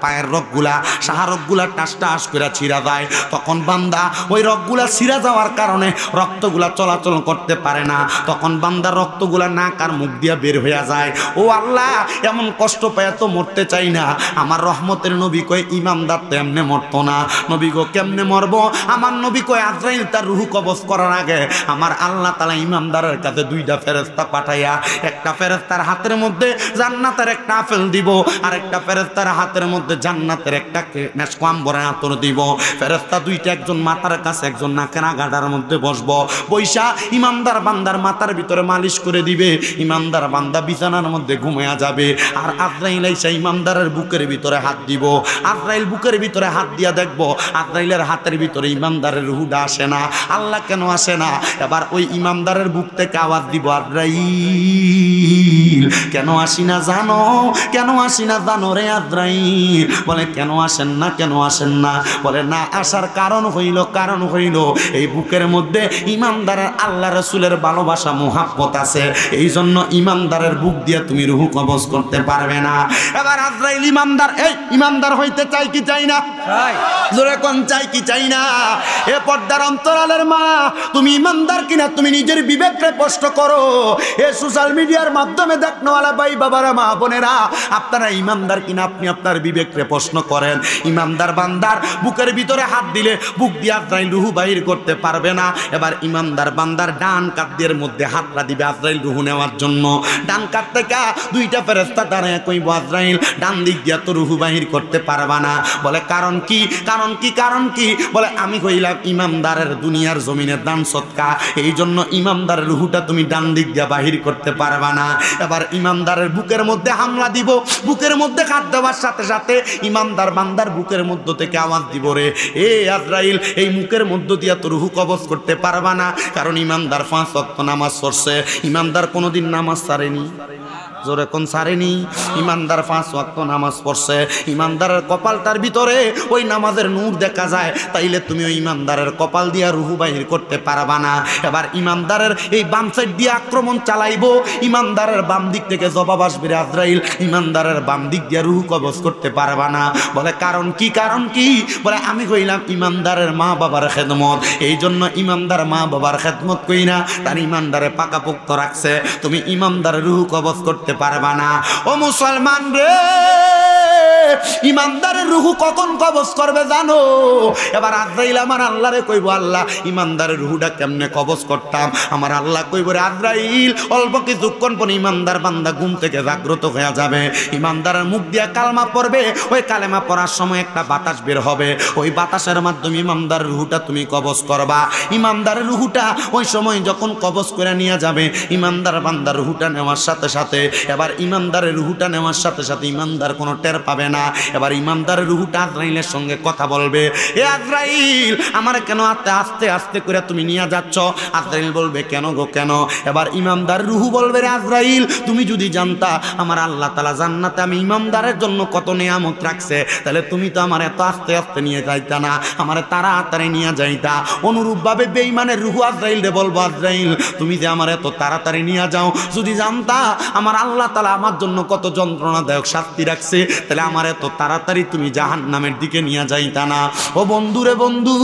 পায়ের রগগুলা, সাহা রগগুলা টাস টাস করে ছিঁড়া যায়। তখন বান্দা ওই রগগুলা ছিঁড়া যাওয়ার কারণে রক্তগুলা চলাচল করতে পারে না। তখন বান্দার রক্তগুলা নাক আর মুখ দিয়া বের হয়ে যায়। ও আল্লাহ, এমন কষ্ট পায় তো মরতে চাই না। আমার রহমতের নবী কয় ইমানদার তো এমনে মরতো না। নবী গো কেমনে মরবো? আমার নবী কয় আজরাইল তার রূহ কবজ করার আগে আমার আল্লাহ তাআলা ইমানদারের কাছে 2টা ফেরেশতা পাঠাইয়া, একটা ফেরেশতার হাতের মধ্যে জান্নাতের একটা আপেল দিব, আর একটা ফেরেশতার হাতের মধ্যে জান্নাতের একটা মেশক আম্বরের আতর দিব। ফেরেশতা 2টা, একজন মাথার কাছে, একজন নাকের আগাটার মধ্যে বসবো। বৈশা ইমানদার বান্দার মাথার ভিতরে মালিশ করে দিবে। ইমানদার বান্দা বিছানার মধ্যে ঘুমিয়ে যাবে। আর আজরাইল এসে ইমানদারের বুকের ভিতরে হাত দিব। আজরাইল বুকের ভিতরে হাত দিয়া দেখবো আজরাইলের হাতের ভিতরে ইমানদারের রূহটা আসে না। আল্লাহ কেন আসে না? এবার ওই ইমানদারের বুক থেকে আওয়াজ দিব, আজরাইল কেন আসি না জানো? কেন আসি না জানো রে আজরাইল? বলে কেন আসেন না, কেন আসেন না? বলে না আসার কারণ হইল এই বুকের মধ্যে ইমানদারের আল্লাহ রাসূলের ভালোবাসা মুহাব্বত আছে, এই জন্য ইমানদারের বুক দিয়ে তুমি রূহ কবজ করতে পারবে না। এবার আজরাইল ইমানদার হইতে চাই কি চাই না? জোরে কোন চাই কি চাই না? এ পর্দার অন্তরালের মা, তুমি ইমানদার কিনা তুমি নিজের বিবেককে প্রশ্ন করো। এ সোশ্যাল মিডিয়ার মাধ্যমে দেখনোয়ালা ভাই বাবারা, মা বোনেরা, আপনারা ইমানদার কিনা আপনি আপনার বিবেককে প্রশ্ন করেন। ইমানদার বান্দার বুকের ভিতরে হাত দিলে বুক দিয়ে আজরাইল রূহ বাহির করতে পারবে না। এবার ইমানদার বান্দার ডান কাঁধের মধ্যে হাতটা দিবে আজরাইল রূহ নেওয়ার জন্য। ডান কাঁধ থেকে 2টা ফেরেশতা দাঁড়ায় কইব, আজরাইল ডান দিক দিয়ে তো রূহ বাহির করতে পারবা না। বলে কারণ কি? বলে আমি কইলাম ইমানদারের দুনিয়ার জমিনের দান সদকা, এই জন্য ইমানদারের রূহটা তুমি ডান দিক দিয়ে বাহির করতে পারবা না। এবার ইমানদারের বুকের মধ্যে হামলা দিব। বুকের মধ্যে হাত দেওয়ার সাথে সাথে ইমানদার বান্দার বুকের মধ্য থেকে আওয়াজ দিব, রে এ আজরাইল, এই মুখের মধ্য দিয়া তো রূহ কবজ করতে পারবা না। কারণ ইমানদার 5 ওয়াক্ত নামাজ পড়ছে, ইমানদার কোনোদিন নামাজ ছাড়েনি। জোরে কোন ছাড়েনি? ইমানদার 5 ওয়াক্ত নামাজ পড়ছে, ইমানদারের কপালটার ভিতরে ওই নামাজের নূর দেখা যায়। তাইলে তুমি ওই ইমানদারের কপাল দিয়া রূহ বাহির করতে পারবা না। এবার ইমানদারের এই বাম সাইড দিয়ে আক্রমণ চালাইবো, ইমানদারের বাম দিক থেকে জবাব আসবে আজরাইল, ইমানদারের বাম দিক দিয়ে রূহ কবজ করতে পারবা না। বলে কারণ কি? বলে আমি কইলাম ইমানদারের মা বাবার খেদমত, এই জন্য ইমানদার মা বাবার খেদমত কইনা তার ইমানদারে পাকাপোক্ত রাখছে, তুমি ইমানদারের রূহ কবজ করতে পারবা না। ও মুসলমান রে, ইমানদারের রূহ কখন কবজ করবে জানো? এবার আজরাইল আমার আল্লাহরে কইব, আল্লাহ ইমানদারের রূহটা কেমনে কবজ করতাম? আমার আল্লাহ কইব, রে আজরাইল, অল্প কিছুক্ষণ পর ইমানদার বান্দা ঘুম থেকে জাগ্রত হয়ে যাবে, ইমানদারের মুখ দিয়া কালমা পড়বে, ওই কালেমা পড়ার সময় একটা বাতাস বের হবে, ওই বাতাসের মাধ্যমে ইমানদারের রূহটা তুমি কবজ করবা। ইমানদারের রূহটা ওই সময় যখন কবজ করে নিয়ে যাবে, ইমানদার বান্দার রূহটা নেওয়ার সাথে সাথে, এবার ইমানদারের রূহটা নেওয়ার সাথে সাথে ইমানদার কোনো টের পাবে না। এবার ইমানদারের রূহটা আজরাইলের সঙ্গে কথা বলবে, এ আজরাইল, আমার কেন আস্তে আস্তে করে তুমি নিয়ে যাচ্ছ? আজরাইল বলবে, কেন গো কেন? এবার ইমানদার রূহ বলবে, রে আজরাইল, তুমি যদি জানতা আমার আল্লাহ তাআলা জান্নাতে আমি ইমানদারের জন্য কত নিয়ামত রাখছে, তাহলে তুমি তো আমার এত আস্তে আস্তে নিয়ে যাইতা না, আমার তাড়াতাড়ি নিয়ে যাইতা। অনুরূপভাবে বেঈমানের রূহ আজরাইল রে বলবো, আজরাইল, তুমি যে আমার এত তাড়াতাড়ি নিয়ে যাও, যদি জানতা আমার আল্লাহ তাআলা আমার জন্য কত যন্ত্রণাদায়ক শাস্তি রাখছে, তাহলে আমার এত তাড়াতাড়ি তুমি জাহান্নামের দিকে নিয়ে যাইতা না। ও বন্ধু রে বন্ধু,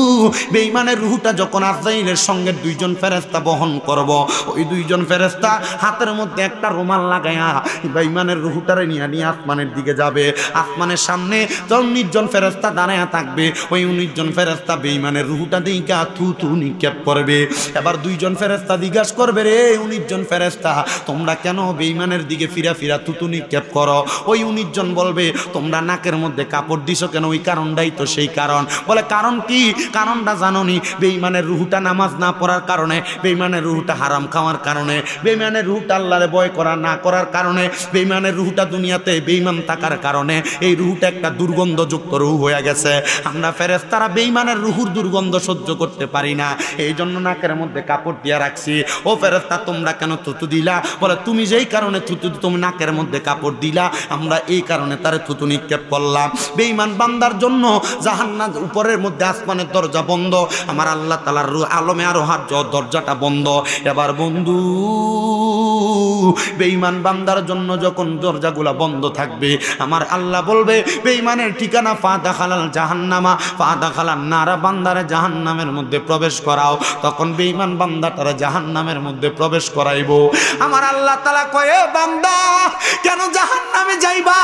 বেঈমানের রূহটা যখন আজরাইলের সঙ্গে 2জন ফেরেশতা বহন করব, ওই 2জন ফেরেশতা হাতের মধ্যে একটা রুমাল লাগায়া বেঈমানের রূহটারে নিয়ে আসমানের দিকে যাবে। আসমানের সামনে 19 জন ফেরেশতা দাঁড়ায়া থাকবে, ওই 19 জন ফেরেশতা বেঈমানের রূহটা দিকে থু নিক্ষেপ করবে। এবার 2জন ফেরেশতা জিজ্ঞাসা করবে, রে 19 জন ফেরেশতা, তোমরা কেন বেঈমানের দিকে ফিরা থু নিক্ষেপ করো? ওই 19 জন বলবে, তোমরা তোমরা নাকের মধ্যে কাপড় দিছো কেন? ওই কারণটাই তো সেই কারণ। বলে কারণ কি? কারণটা জানোনি? বেঈমানের রুহুটা নামাজ না পড়ার কারণে, বেঈমানের রুহুটা হারাম খাওয়ার কারণে, বেঈমানের রুহুটা আল্লাহরে ভয় করা না করার কারণে, বেঈমানের রুহুটা দুনিয়াতে বেঈমান থাকার কারণে এই রুহুটা একটা দুর্গন্ধযুক্ত রুহ হয়ে গেছে। আমরা ফেরেশতারা বেঈমানের রুহুর দুর্গন্ধ সহ্য করতে পারি না, এই জন্য নাকের মধ্যে কাপড় দিয়া রাখছি। ও ফেরেশতা তোমরা কেন থুতু দিলা? বলে তুমি যেই কারণে থুতু, তুমি নাকের মধ্যে কাপড় দিলা, আমরা এই কারণে তারে থুতু নিক্ষেপ করলাম। বেঈমান বান্দার জন্য জাহান্নাম উপরের মধ্যে আসমানের দরজা বন্ধ, আমার আল্লাহ তাআলার আলমে আরো হাত দরজাটা বন্ধ। এবার বন্ধু বেঈমান বান্দার জন্য যখন দরজাগুলা বন্ধ থাকবে, আমার আল্লাহ বলবে বেঈমানের ঠিকানা ফাদাখালাল জাহান্নামা ফাদাখালান নারা, বান্দারে জাহান্নামের মধ্যে প্রবেশ করাও। তখন বেঈমান বান্দাটারে জাহান্নামের মধ্যে প্রবেশ করাইবো। আমার আল্লাহ তাআলা কয়ে বান্দা কেন জাহান্নামে যাইবা?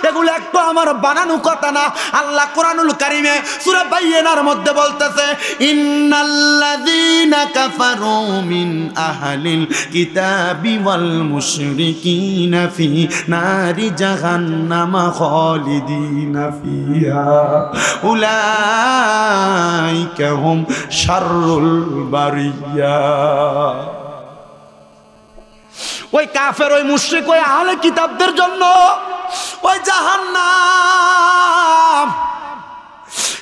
এগুলো একটু আমার বানানো কথা না। আল্লাহ কোরআনুল কারীমে সূরা বাইয়িনার মধ্যে বলতেছে ইন্নাল্লাযীনা কাফারু মিন আহলিল কিতাবি ওয়াল মুশরিকিনা ফি নারি জাহান্নাম খালিদিনা ফিহা উলাইকা হুম শাররুল বারিয়া। ওই কাফের, ওই মুশরিক, ওই আহলে কিতাবদের জন্য ওই জাহান্নাম।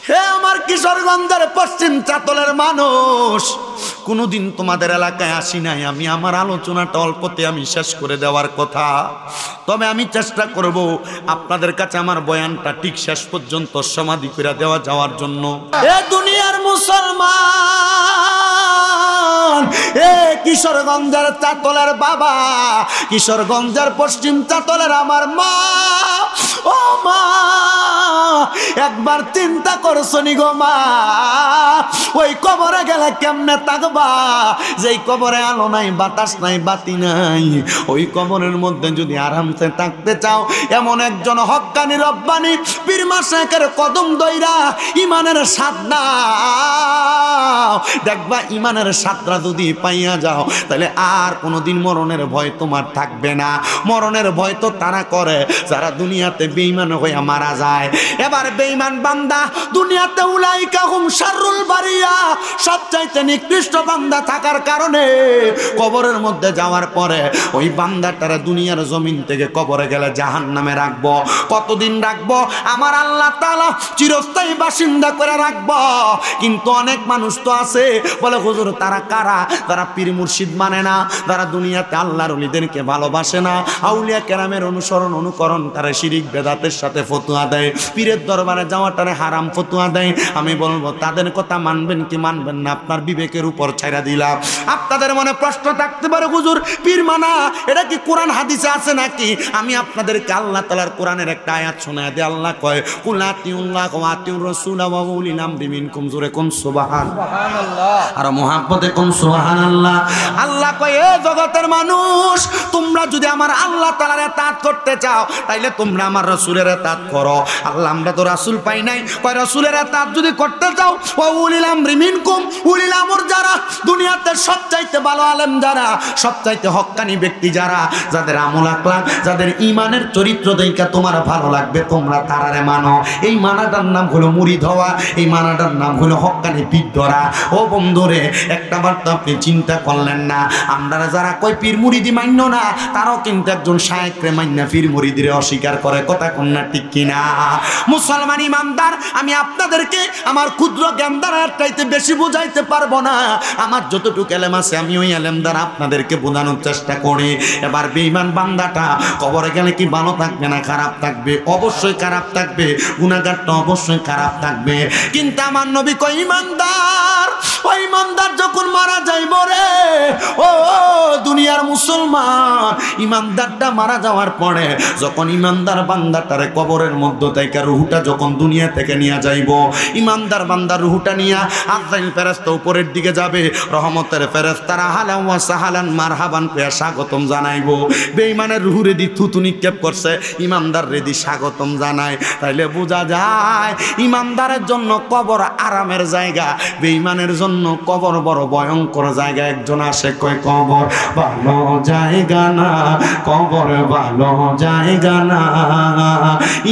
হে আমার কিশোরগঞ্জের পশ্চিম চাতলের মানুষ, কোনোদিন তোমাদের এলাকায় আসি নাই, আমি আমার আলোচনাটা অল্পতে আমি শেষ করে দেওয়ার কথা। তবে আমি চেষ্টা করব আপনাদের কাছে আমার বয়ানটা ঠিক শেষ পর্যন্ত সমাধি করে দেওয়া যাওয়ার জন্য। এ দুনিয়ার মুসলমান, এ কিশোরগঞ্জের চাতলের বাবা, কিশোরগঞ্জের পশ্চিম চাতলের আমার মা, ও মা একবার চিন্তা করছো নি গো মা? ওই কবরে গেলে কেমনে থাকবা? যেই কবরে আলো নাই, বাতাস নাই, বাতি নাই, ওই কবরের মধ্যে যদি আরামসে থাকতে চাও, এমন একজন হক্কানি রব্বানি পীর মাশায়েখের কদম দইরা ইমানের স্বাদ নাও, দেখবা ইমানের স্বাদটা যদি পাইয়া যাও তাহলে আর কোনোদিন মরণের ভয় তোমার থাকবে না। মরণের ভয় তো তারা করে যারা দুনিয়াতে বেঈমান হইয়া মারা যায়। এবার বেঈমান বান্দা দুনিয়াতে উলাইকা হুম শাররুল বারিয়া, সবচাইতে নিকৃষ্ট বান্দা থাকার কারণে কবরের মধ্যে যাওয়ার পরে ওই বান্দাটারে দুনিয়ার জমিন থেকে কবরে গেলে জাহান্নামে রাখবো। কতদিন রাখবো? আমার আল্লাহ তাআলা চিরস্থায়ী বাসিন্দা করে রাখবো। কিন্তু অনেক মানুষ তো আছে বলে হুজুর তারা কারা? তারা পীর মুর্শিদ মানে না, তারা দুনিয়াতে আল্লাহর ওলিদেরকে ভালোবাসে না, আউলিয়া কেরামের অনুসরণ অনুকরণ, তারা শিরিক বেদাতের সাথে ফতোয়া দেয়, পীরের দরবারে যাওয়াটারে হারাম ফতোয়া দেয়। আমি বলবো তাদের কথা মানবেন কি মানবেন না আপনার বিবেকের উপর ছাইরা দিলাম। আপনাদের মনে প্রশ্ন থাকতে পারে হুজুর পীর মানা এটা কি কোরআন হাদিসে আছে নাকি? আমি আপনাদেরকে আল্লাহ তাআলার কোরআনের একটা আয়াত শোনায় দিই। আল্লাহ কয় কুল আতিউল্লাহ ওয়া আতিউর রাসূল ওয়া উলিল আমরি মিনকুম, জোরে কোন সুবহানাল্লাহ, আর মুহাব্বতে কোন সুবহানাল্লাহ। আল্লাহ কয় এ জগতের মানুষ, তোমরা যদি আমার আল্লাহ তাআলার ইতাআত করতে চাও তাইলে তোমরা আমার রাসূলের ইতাআত করো। আল্লাহ আমরা তো রাসূল পাই নাই, কয় রাসূলের ইতাআত যদি করতে চাও ওয়া উলিল আমরি মিনকুম, উলিল আমর যারা দুনিয়াতে সবচাইতে ভালো আলেম যারা, সবচাইতে হক্কানি ব্যক্তি যারা, যাদের আমল আখলাক, যাদের ঈমানের চরিত্র দেখা তোমার ভালো লাগবে, তোমরা তারারে মানো। এই মানাটার নাম হলো মুরিদ হওয়া, এই মানাটার নাম হলো হক্কানি পীর ধরা। ও বন্ধুরে একটা বার তো আপনি চিন্তা করলেন না, আমরা যারা কই পীর মুরিদি মান্য না, তারাও কিন্তু একজন শায়েখরে মান্না পীর মুরিদিরে অস্বীকার করে। কথা কন্যা ঠিক কিনা? মুসলমান ইমানদার, আমি আপনাদেরকে আমার ক্ষুদ্র জ্ঞান দ্বারা চাইতে বেশি বুঝাইতে পারবো না। আমার যতটুকু এলেম আছে আমি ওই এলেম দ্বারা আপনাদেরকে বোঝানোর চেষ্টা করি। এবার বেঈমান বান্দাটা কবরে গেলে কি ভালো থাকবে না খারাপ থাকবে? অবশ্যই খারাপ থাকবে, গুনাহগারটা অবশ্যই খারাপ থাকবে। কিন্তু আমার নবী কই ইমানদার, ওই ইমানদার যখন মারা যাইব রে ও দুনিয়ার মুসলমান, ইমানদারটা মারা যাওয়ার পরে যখন ইমানদার বান্দাটারে কবরের মধ্য থেকে রুহটা যখন দুনিয়া থেকে নিয়ে যাইব, ইমানদার বান্দার রুহটা নিয়া আজরাইল ফেরেশতা উপরের দিকে যাবে, রহমতের ফেরেশতারা হালান ওয়া সাহালান মারহাবান কইয়া স্বাগতম জানাইবো। বেঈমানের রুহ রেদি থুতু নিক্ষেপ করছে, ইমানদার রেদি স্বাগতম জানায়। তাইলে বোঝা যায় ইমানদারের জন্য কবর আরামের জায়গা, বেঈমানের জন্য কবর বড় ভয়ঙ্কর জায়গা। একজন আসে কয় কবর ভালো জায়গা না, কবর ভালো জায়গা না,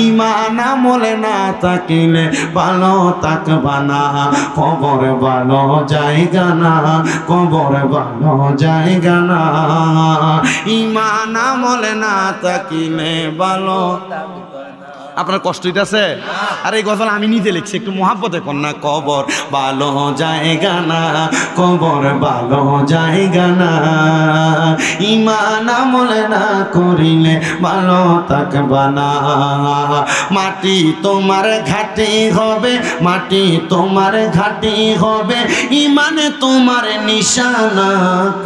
ঈমান আমলে না থাকিলে ভালো থাকবা না, কবর ভালো জায়গা না, কবর ভালো জায়গা না, ঈমান আমলে না থাকিলে ভালো। আপনার কষ্ট হইতেছে? আর এই গজল আমি নিজে লিখছি, একটু মহাব্বতে কর না। কবর ভালো জায়গা না, কবর ভালো জায়গা না, ঈমান আমলে না করিলে ভালো থাকবা না। মাটি তোমার ঘাটি হবে, মাটি তোমার ঘাটি হবে, ঈমানে তোমার নিশানা,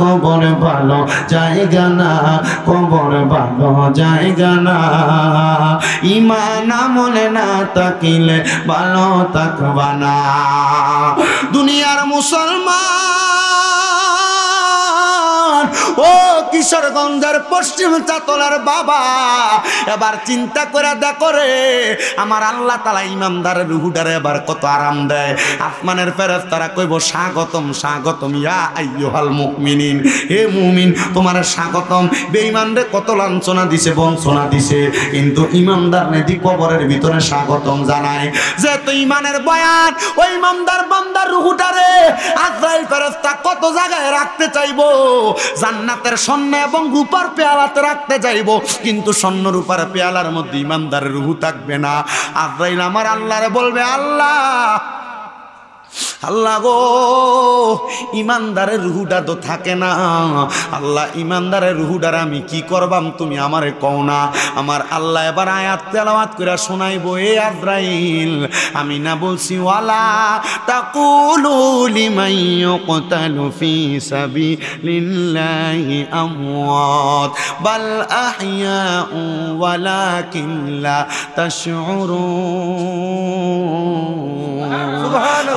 কবর ভালো জায়গা না, কবর ভালো জায়গা না, ঈমান আমলে না থাকিলে ভালো থাকবা না। দুনিয়ার মুসলমান ও কিশোরগঞ্জের পশ্চিম চাতলার বাবা, এবার চিন্তা করে দেখো রে, আমার আল্লাহ তাআলা ইমানদারের রুহুটারে এবার কত আরাম দেয়। আসমানের ফেরেশতারা কইব স্বাগতম স্বাগতম ইয়া আইয়ুহাল মুমিনিন, হে মুমিন তোমার স্বাগতম। বেঈমানরে কত লাঞ্ছনা দিছে, বঞ্চনা দিছে, কিন্তু ইমানদার নেদি কবরের ভিতরে স্বাগতম জানায়। যে তো ইমানের বয়ান ওই ইমানদার বান্দার রুহুটারে আজরাইল ফেরেশতা কত জায়গায় রাখতে চাইবো, জান্নাতের স্বর্ণ এবং রূপার পেয়ালাতে রাখতে চাইবো, কিন্তু স্বর্ণ রূপার পেয়ালার মধ্যে ইমানদারের রুহু থাকবে না। আজরাইল আমার আল্লাহরে বলবে, আল্লাহ আল্লাহ গো, ইমানদারের রুহুটা তো থাকে না, আল্লাহ ইমানদারের রুহুটার আমি কি করবাম তুমি আমারে কও না। আমার আল্লাহ এবার আয়াত তেলাওয়াত করে শোনাইবো, এ আজরাইল আমি না বলছি ওয়ালা তাকুলু লিমান ইউকতালু ফি সাবিলিল্লাহি আমওয়াত বাল আহইয়াউ ওয়ালাকিন লা তাশউরুন।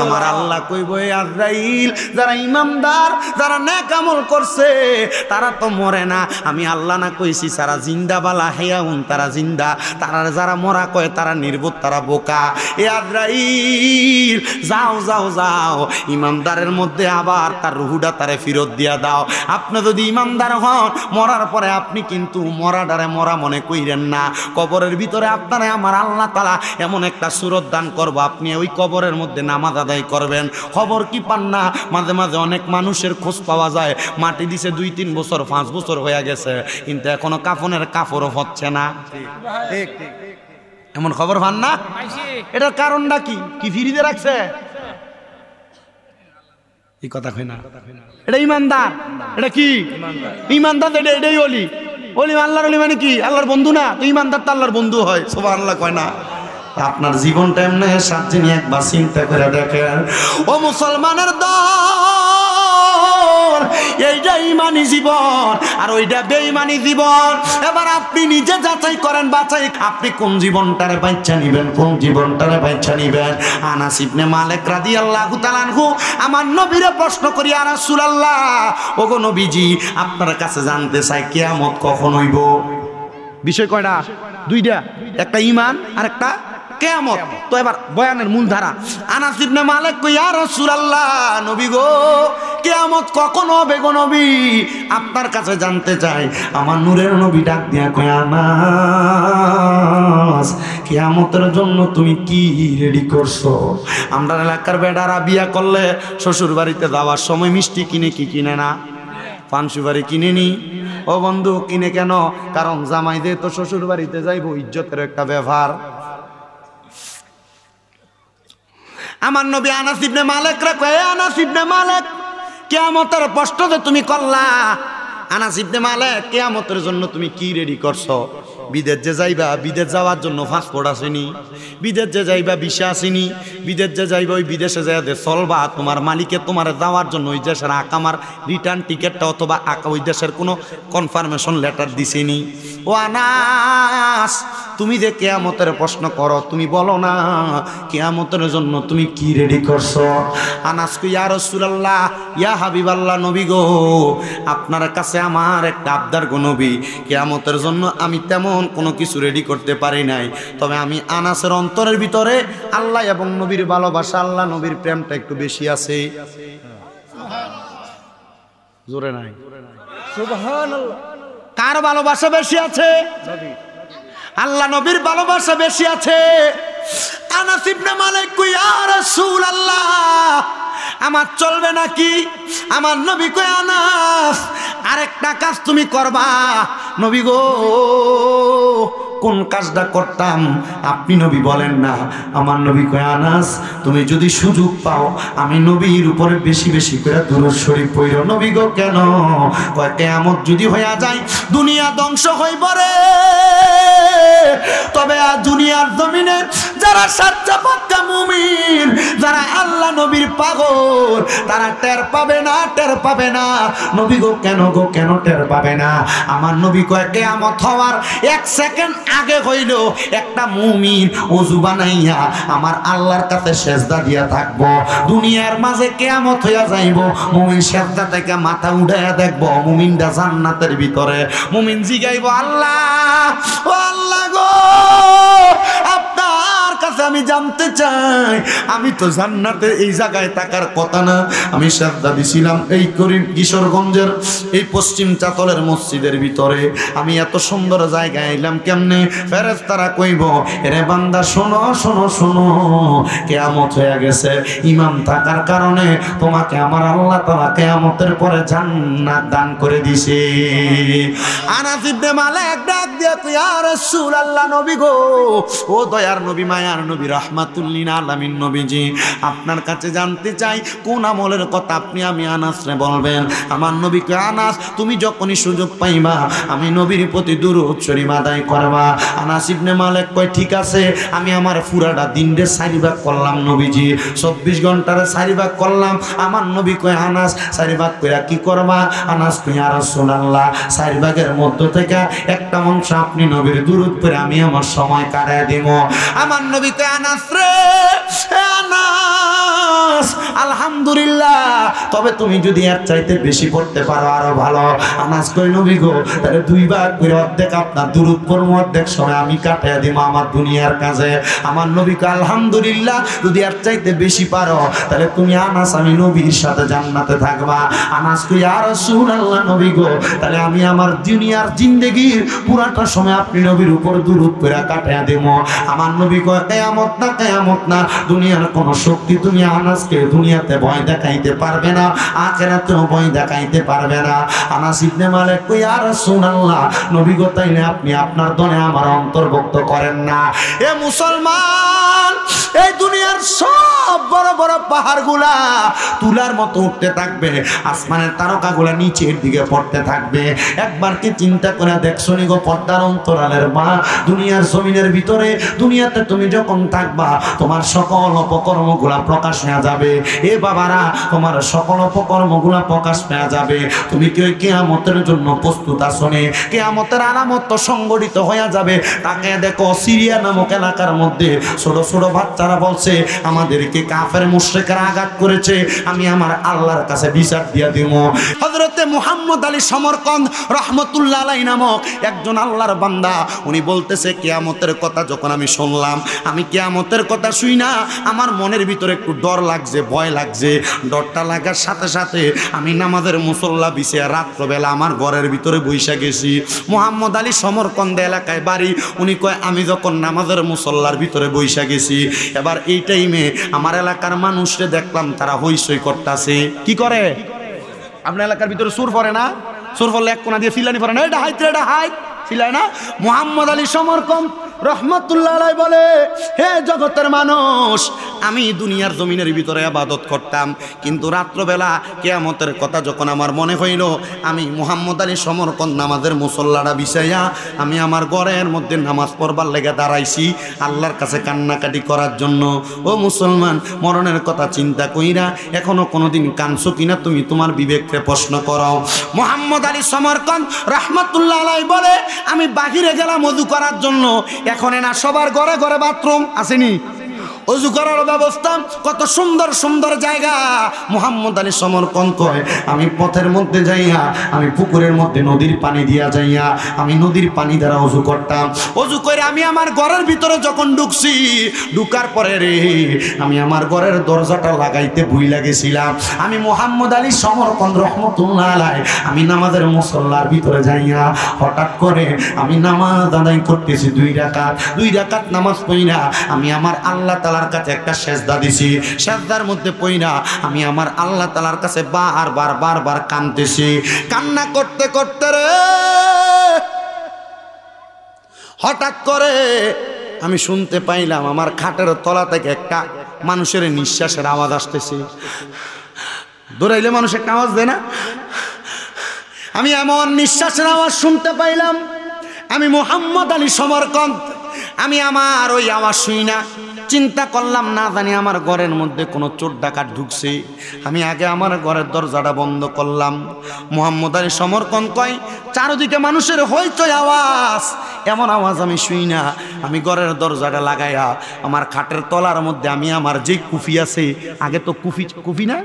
আমার আল্লাহ কইব, এ আজরাইল যারা ইমানদার, যারা নেক আমল করছে তারা তো মরে না। আমি আল্লাহ না কইছি সারা জিন্দা বালা হেয়াউন, তারা জিন্দা, তারা যারা মরা কয় তারা নির্বোধ, তারা বোকা। এ আজরাইল যাও যাও যাও, ইমানদারের মধ্যে আবার তার রুহুটা তারে ফেরত দিয়া দাও। আপনি যদি ইমানদার হন, মরার পরে আপনি কিন্তু মরাডারে মরা মনে কইরেন না। কবরের ভিতরে আপনারে আমার আল্লাহ তাআলা এমন একটা সুরত দান করবো, আপনি ওই কবরের মধ্যে নামাজ আদায় করবেন। খবর কি পান না, মাঝে মাঝে অনেক মানুষের খোঁজ পাওয়া যায়, মাটি দিছে 2-3 বছর 5 বছর হয়ে গেছে, কিন্তু এখনো কাফনের কাপড়ও হচ্ছে না। ঠিক ঠিক এমন খবর পান না? এটার কারণটা কি? কি ফিরিতে রাখছে? এই কথা কই না, এটা ইমানদার। এটা কি ইমানদার? এটাই ওলি। ওলি আল্লাহর ওলি মানে কি? আল্লাহর বন্ধু না? তো ইমানদার তো আল্লাহর বন্ধু হয়। সুবহানাল্লাহ কয় না? আপনার জীবনটা এমনি সাথে নিয়ে একবার চিন্তা করে দেখেন। ও মুসলমানের দল, এইটা ইমানি জীবন আর ওইটা বেঈমানি জীবন। এবার আপনি নিজে যাচাই করেন, বাছাই আপনি কোন জীবনটারে বাচ্চা নিবেন, কোন জীবনটারে বাচ্চা নিবেন। আনাস ইবনে মালিক রাদিয়াল্লাহু তাআলা আনহু আমার নবীরে প্রশ্ন করি, ইয়া রাসূলুল্লাহ, ওগো নবীজি আপনার কাছে জানতে চাই কিয়ামত কখন হইব? বিষয় কয়টা? দুইটা, একটা ঈমান আর একটা কিয়ামত। তো এবার বয়ানের মূল ধারা, আনাস ইবনে মালিক কই, ইয়া রাসূলুল্লাহ, নবী গো কিয়ামত কখন হবে গো নবী? আপনার কাছে জানতে চাই। আমার নূরের নবী ডাক দিয়া কই, আনাস কিয়ামতের জন্য তুমি কি রেডি করছো? আমরা এলাকার বেডারা বিয়া করলে শ্বশুর বাড়িতে যাওয়ার সময় মিষ্টি কিনে, কি কিনে না? পান সুপারি কিনে নি। ও বন্ধু কিনে কেন? কারণ জামাই দিয়ে তো শ্বশুর বাড়িতে যাইবো, ইজ্জতের একটা ব্যাপার। আমার নবী আনাস ইবনে মালিক রে কয়, আনাস ইবনে মালিক কিয়ামতের প্রশ্ন যে তুমি করলা, আনাস ইবনে মালিক কিয়ামতের জন্য তুমি কি রেডি করছো? বিদেশ যে যাইবা, বিদেশ যাওয়ার জন্য পাসপোর্ট আসেনি, বিদেশ যে যাইবা ভিসা আসেনি, বিদেশ যে যাইবা ওই বিদেশে যাই চলবা, তোমার মালিকে তোমার যাওয়ার জন্য ওই দেশের আকামার রিটার্ন টিকিটটা অথবা ওই দেশের কোনো কনফার্মেশন লেটার দিছেনি। ও আনাস, তুমি যে কিয়ামতের প্রশ্ন করো, তুমি বলো না কিয়ামতের জন্য তুমি কি রেডি করছো? আনাস কই, ইয়া রাসূলুল্লাহ, ইয়া হাবিবাল্লাহ, নবী গো আপনার কাছে আমার একটা আবদার গো নবী। কিয়ামতের জন্য আমি তেমন কোনো কিছু রেডি করতে পারি নাই, তবে আমি আনাসের অন্তরের ভিতরে আল্লাহ এবং নবীর ভালোবাসা, আল্লাহ নবীর প্রেমটা একটু বেশি আছে। জোরে নাই? সুবহানাল্লাহ। কার ভালোবাসা বেশি আছে? আল্লাহ নবীর ভালোবাসা বেশি আছে। আনাস ইবনে মালিক কই ইয়া রাসূলুল্লাহ আমার চলবে নাকি? আমার নবী কই আনাস আরেকটা কাজ তুমি করবা। নবী গো কোন কাজটা করতাম আপনি নবী বলেন না। আমার নবী কয় আনাস তুমি যদি সুযোগ পাও আমি নবীর উপরে বেশি বেশি করে দুরূদ শরীফ পড়ো। নবী গো কেন? কয় কিয়ামত যদি হইয়া যায় দুনিয়া ধ্বংস হইব রে, তবে আর দুনিয়ার জমিনে যারা সাচ্চা পাক্কা মুমিন, যারা আল্লাহ নবীর পাগল, তারা টের পাবে না, টের পাবে না। নবী গো কেন টের পাবে না? আমার নবী কয় কিয়ামত হওয়ার 1 সেকেন্ড আগে হইল একটা মুমিন ওযু বানাইয়া আমার আল্লাহর কাছে সেজদা দিয়া থাকবো। দুনিয়ার মাঝে কিয়ামত হইয়া যাইব, মুমিন সেজদা থেকে মাথা উঠাইয়া দেখবো মুমিনটা জান্নাতের ভিতরে। মুমিন জিগাইব আল্লাহ ও আল্লাহ গো আপনার কাছে আমি জানতে চাই, আমি তো জান্নাতে এই জায়গায় থাকার কথা না, আমি সেজদা দিছিলাম এই করিম কিশোরগঞ্জের এই পশ্চিম চাতলের মসজিদের ভিতরে, আমি এত সুন্দর জায়গায় এলাম কেমনে? ফেরেশতারা কইব এরে বান্দা শোনো শোনো শোনো, কিয়ামত হয়ে গেছে, ইমাম থাকার কারণে তোমাকে আমার আল্লাহ তাআলা কিয়ামতের পরে জান্নাত দান করে দিছে। আনাস ইবনে মালিক ডাক দিয়া কই ইয়া রাসূলুল্লাহ নবী গো ও দয়ার নবী মায়ার নবী রাহমাতুল লিল আলামিন নবীজি আপনার কাছে জানতে চাই কোন আমলের কথা আপনি আমি আনাসরে বলবেন। আমার নবী কয় আনাস তুমি যখনই সুযোগ পাইবা আমি নবীর প্রতি দুরূদ শরীফ আদায় করবা। আনাস ইবনে মালিক কয় ঠিক আছে, আমি আমার পুরাটা দিনরে 4 ভাগ করলাম নবীজি, 24 ঘন্টার 4 ভাগ করলাম। আমার নবী কয় আনাস 4 ভাগ কইরা কি করবা? আনাস কয় ইয়া রাসূলুল্লাহ 4 ভাগের মধ্য থেকে একটা অংশ আপনি নবীর দুরূদ পড়ে আমি আমার সময় কাটায় দিব। আমার নবী কয় আনাস রে আনাস আলহামদুলিল্লাহ, তবে তুমি যদি এর চাইতে বেশি পড়তে পারো আরো ভালো। আনাস কয় নবী গো তাহলে 2 ভাগ করে অর্ধেক আপনার দুরূদ পড়ব, অর্ধেক সময় আমি কাটায় দিব আমার দুনিয়ার কাজে। আমার নবী কয় আলহামদুলিল্লাহ, যদি এর চাইতে বেশি পারো তাহলে তুমি আনাস আমি নবীর সাথে জান্নাতে থাকবা। আনাস কয় ইয়া রাসূলুল্লাহ নবী গো তাহলে আমি আমার দুনিয়ার জিন্দেগির পুরাটা সময় আপনি নবীর উপর দুরূদ পড়া কাটায় দেব। আমার নবী কয় কিয়ামত না দুনিয়ার কোন শক্তি তুমি আনাসকে দুনিয়াতে ভয় দেখাইতে পারবে না, আখিরাতেও ভয় দেখাইতে পারবে না। আনাস ইবনে মালিক কয় ইয়া রাসূলুল্লাহ নবী গো তাইলে আপনি আপনার দলে আমার অন্তর্ভুক্ত করেন না। এ মুসলমান এই দুনিয়ার সব বড় বড় পাহাড়গুলা তুলার মতো উঠতে থাকবে, আসমানের তারকাগুলা নিচের দিকে পড়তে থাকবে। একবার কি চিন্তা করে দেখছো নি গো পর্দার অন্তরালের মা, দুনিয়ার জমিনের ভিতরে দুনিয়াতে তুমি যখন থাকবা তোমার সকল অপকর্মগুলা প্রকাশ হয়ে যাবে। এ বাবারা তোমার সকল অপকর্মগুলা প্রকাশ পেয়ে যাবে। তুমি কি ওই কিয়ামতের জন্য প্রস্তুত আছো নি? কিয়ামতের আলামত তো সংগঠিত হয়ে যাবে। তাকে দেখো সিরিয়া নামক এলাকার মধ্যে ছোট ছোট বাচ্চারা বলছে আমাদেরকে কাফের মুশরিকরা আঘাত করেছে, আমি আমার আল্লাহর কাছে বিচার দিয়ে দিব। হযরতে মুহাম্মদ আলী সমরকন্দ রহমতুল্লাহ আলাইহি নামক একজন আল্লাহর বান্দা, উনি বলতেছে কিয়ামতের কথা যখন আমি শুনলাম, আমি কিয়ামতের কথা শুই না আমার মনের ভিতরে একটু ডর লাগছে, ভয় লাগছে। ডরটা লাগার সাথে সাথে আমি নামাজের মুসল্লা বিছিয়ে রাত্রবেলা আমার ঘরের ভিতরে বইসা গেছি। মুহাম্মদ আলী সমরকন্দ এলাকায় বাড়ি। উনি কয় আমি যখন নামাজের মুসল্লার ভিতরে বইসা গেছি, এবার এই টাইমে আমার এলাকার মানুষরে দেখলাম তারা হইচই করতেছে। কি করে? আপনার এলাকার ভিতরে সুর পড়ে না? সুর পড়লে এক কোনা দিয়ে ফিলানি পড়ে না, এটা হাইতে এটা হাই ফিলায় না। মুহাম্মদ আলী সমরকন্দ রহমতুল্লাহ আলাইহি বলে হে জগতের মানুষ, আমি দুনিয়ার জমিনের ভিতরে ইবাদত করতাম, কিন্তু রাত্রবেলা কিয়ামতের কথা যখন আমার মনে হইল, আমি মুহাম্মদ আলী সমরকন্দ নামাজের মুসল্লাটা বিছাইয়া আমি আমার ঘরের মধ্যে নামাজ পড়বার লেগে দাঁড়াইছি আল্লাহর কাছে কান্নাকাটি করার জন্য। ও মুসলমান, মরণের কথা চিন্তা কইরা এখনো কোনোদিন কাঁদছো কিনা তুমি তোমার বিবেককে প্রশ্ন করো। মুহাম্মদ আলী সমরকন্দ রহমতুল্লাহ আলাইহি বলে আমি বাহিরে গেলাম ওযু করার জন্য, এখন না সবার ঘরে ঘরে বাথরুম আসেনি, অজু করার ব্যবস্থা, কত সুন্দর সুন্দর জায়গা। মুহাম্মদ আলী সমরকন্দ কয় আমি পথের মধ্যে যাইয়া, আমি পুকুরের মধ্যে নদীর পানি দিয়া যাইয়া, আমি নদীর পানি দ্বারা অজু করতাম। অজু করে আমি আমার ঘরের ভিতরে যখন ঢুকছি, ঢুকার পরে রে আমি আমার ঘরের দরজাটা লাগাইতে ভুইলা গেছিলাম। আমি মুহাম্মদ আলী সমরকন্দ রহমতুল্লাহ আলাইহি আমি নামাজের মুসল্লার ভিতরে যাইয়া হঠাৎ করে আমি নামাজ আদায় করতেছি 2 রাকাত নামাজ পড়িনা আমি আমার আল্লাহ তাআলার কাছে একটা সেজদা দিছি। সেজদার মধ্যে পড়িনা আমি আমার আল্লাহ তাআলার কাছে বারবার কাঁদতেছি। কান্না করতে করতে রে হঠাৎ করে আমি শুনতে পাইলাম আমার খাটের তলা থেকে একটা মানুষের নিঃশ্বাসের আওয়াজ আসতেছে। দৌড়াইলে মানুষ একটা আওয়াজ দেয় না? আমি এমন নিঃশ্বাসের আওয়াজ শুনতে পাইলাম। আমি মুহাম্মদ আলী সমরকন্দ আমি আমার ওই আওয়াজ শুই না, চিন্তা করলাম না জানি আমার ঘরের মধ্যে কোনো চোর ডাকাত ঢুকছে। আমি আগে আমার ঘরের দরজাটা বন্ধ করলাম। মুহাম্মদ আলী সমরকন্দ কয় চারদিকে মানুষের হইচই আওয়াজ, এমন আওয়াজ আমি শুই না। আমি ঘরের দরজাটা লাগাইয়া আমার খাটের তলার মধ্যে আমি আমার যে কুফি আছে, আগে তো কুফি না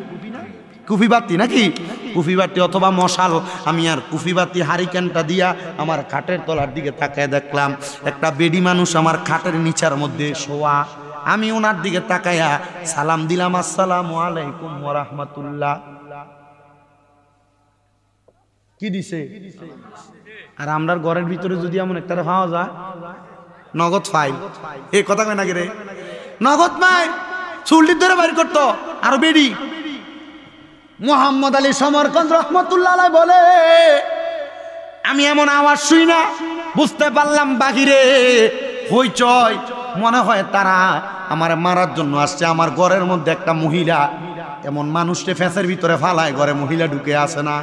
কুফি বাতি নাকি কুফি বাতি অথবা মশাল, আমি আর কুফি বাতি হারিকেনটা দিয়া আমার খাটের তলার দিকে তাকায় দেখলাম একটা বেডি মানুষ আমার খাটের নিচার মধ্যে শোয়া। আমি ওনার দিকে তাকায়া সালাম দিলাম, আসসালামু আলাইকুম ওয়া রাহমাতুল্লাহ। কি দিছে? আর আমরার ঘরের ভিতরে যদি এমন একটা পাওয়া যায় নগদ ফাইল, এই কথা কয় নাকি রে? নগদ মাই চুলটি ধরে বাইর করতো আর বেডি। মুহাম্মদ আলী সমরকন্দ রহমতুল্লাহ আলাইহি বলে আমি এমন আওয়াজ শুই না, বুঝতে পারলাম বাহিরে হইচই, মনে হয় তারা আমার মারার জন্য আসছে। আমার ঘরের মধ্যে একটা মহিলা, এমন মানুষকে ফেঁসের ভিতরে ফালায়, ঘরে মহিলা ঢুকে আসে না,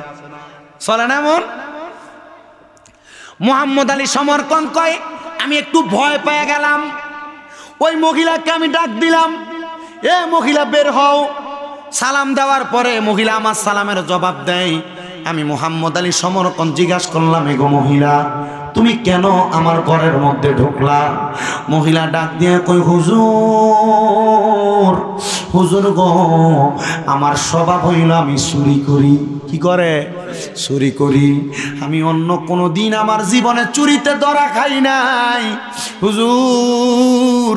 চলে না এমন। মুহাম্মদ আলী সমরকন্দ কয় আমি একটু ভয় পেয়ে গেলাম। ওই মহিলাকে আমি ডাক দিলাম, এ মহিলা বের হও। সালাম দেওয়ার পরে মহিলা আমার সালামের জবাব দেয়। আমি মুহাম্মদ আলী সমরকন্দ জিজ্ঞাসা করলাম, এগো মহিলা তুমি কেন আমার ঘরের মধ্যে ঢুকলা? মহিলা ডাক দিয়ে কই হুজুর, হুজুর গো আমার স্বভাব হইল আমি চুরি করি। কি করে? চুরি করি। আমি অন্য কোনো দিন আমার জীবনে চুরিতে ধরা খাই নাই হুজুর।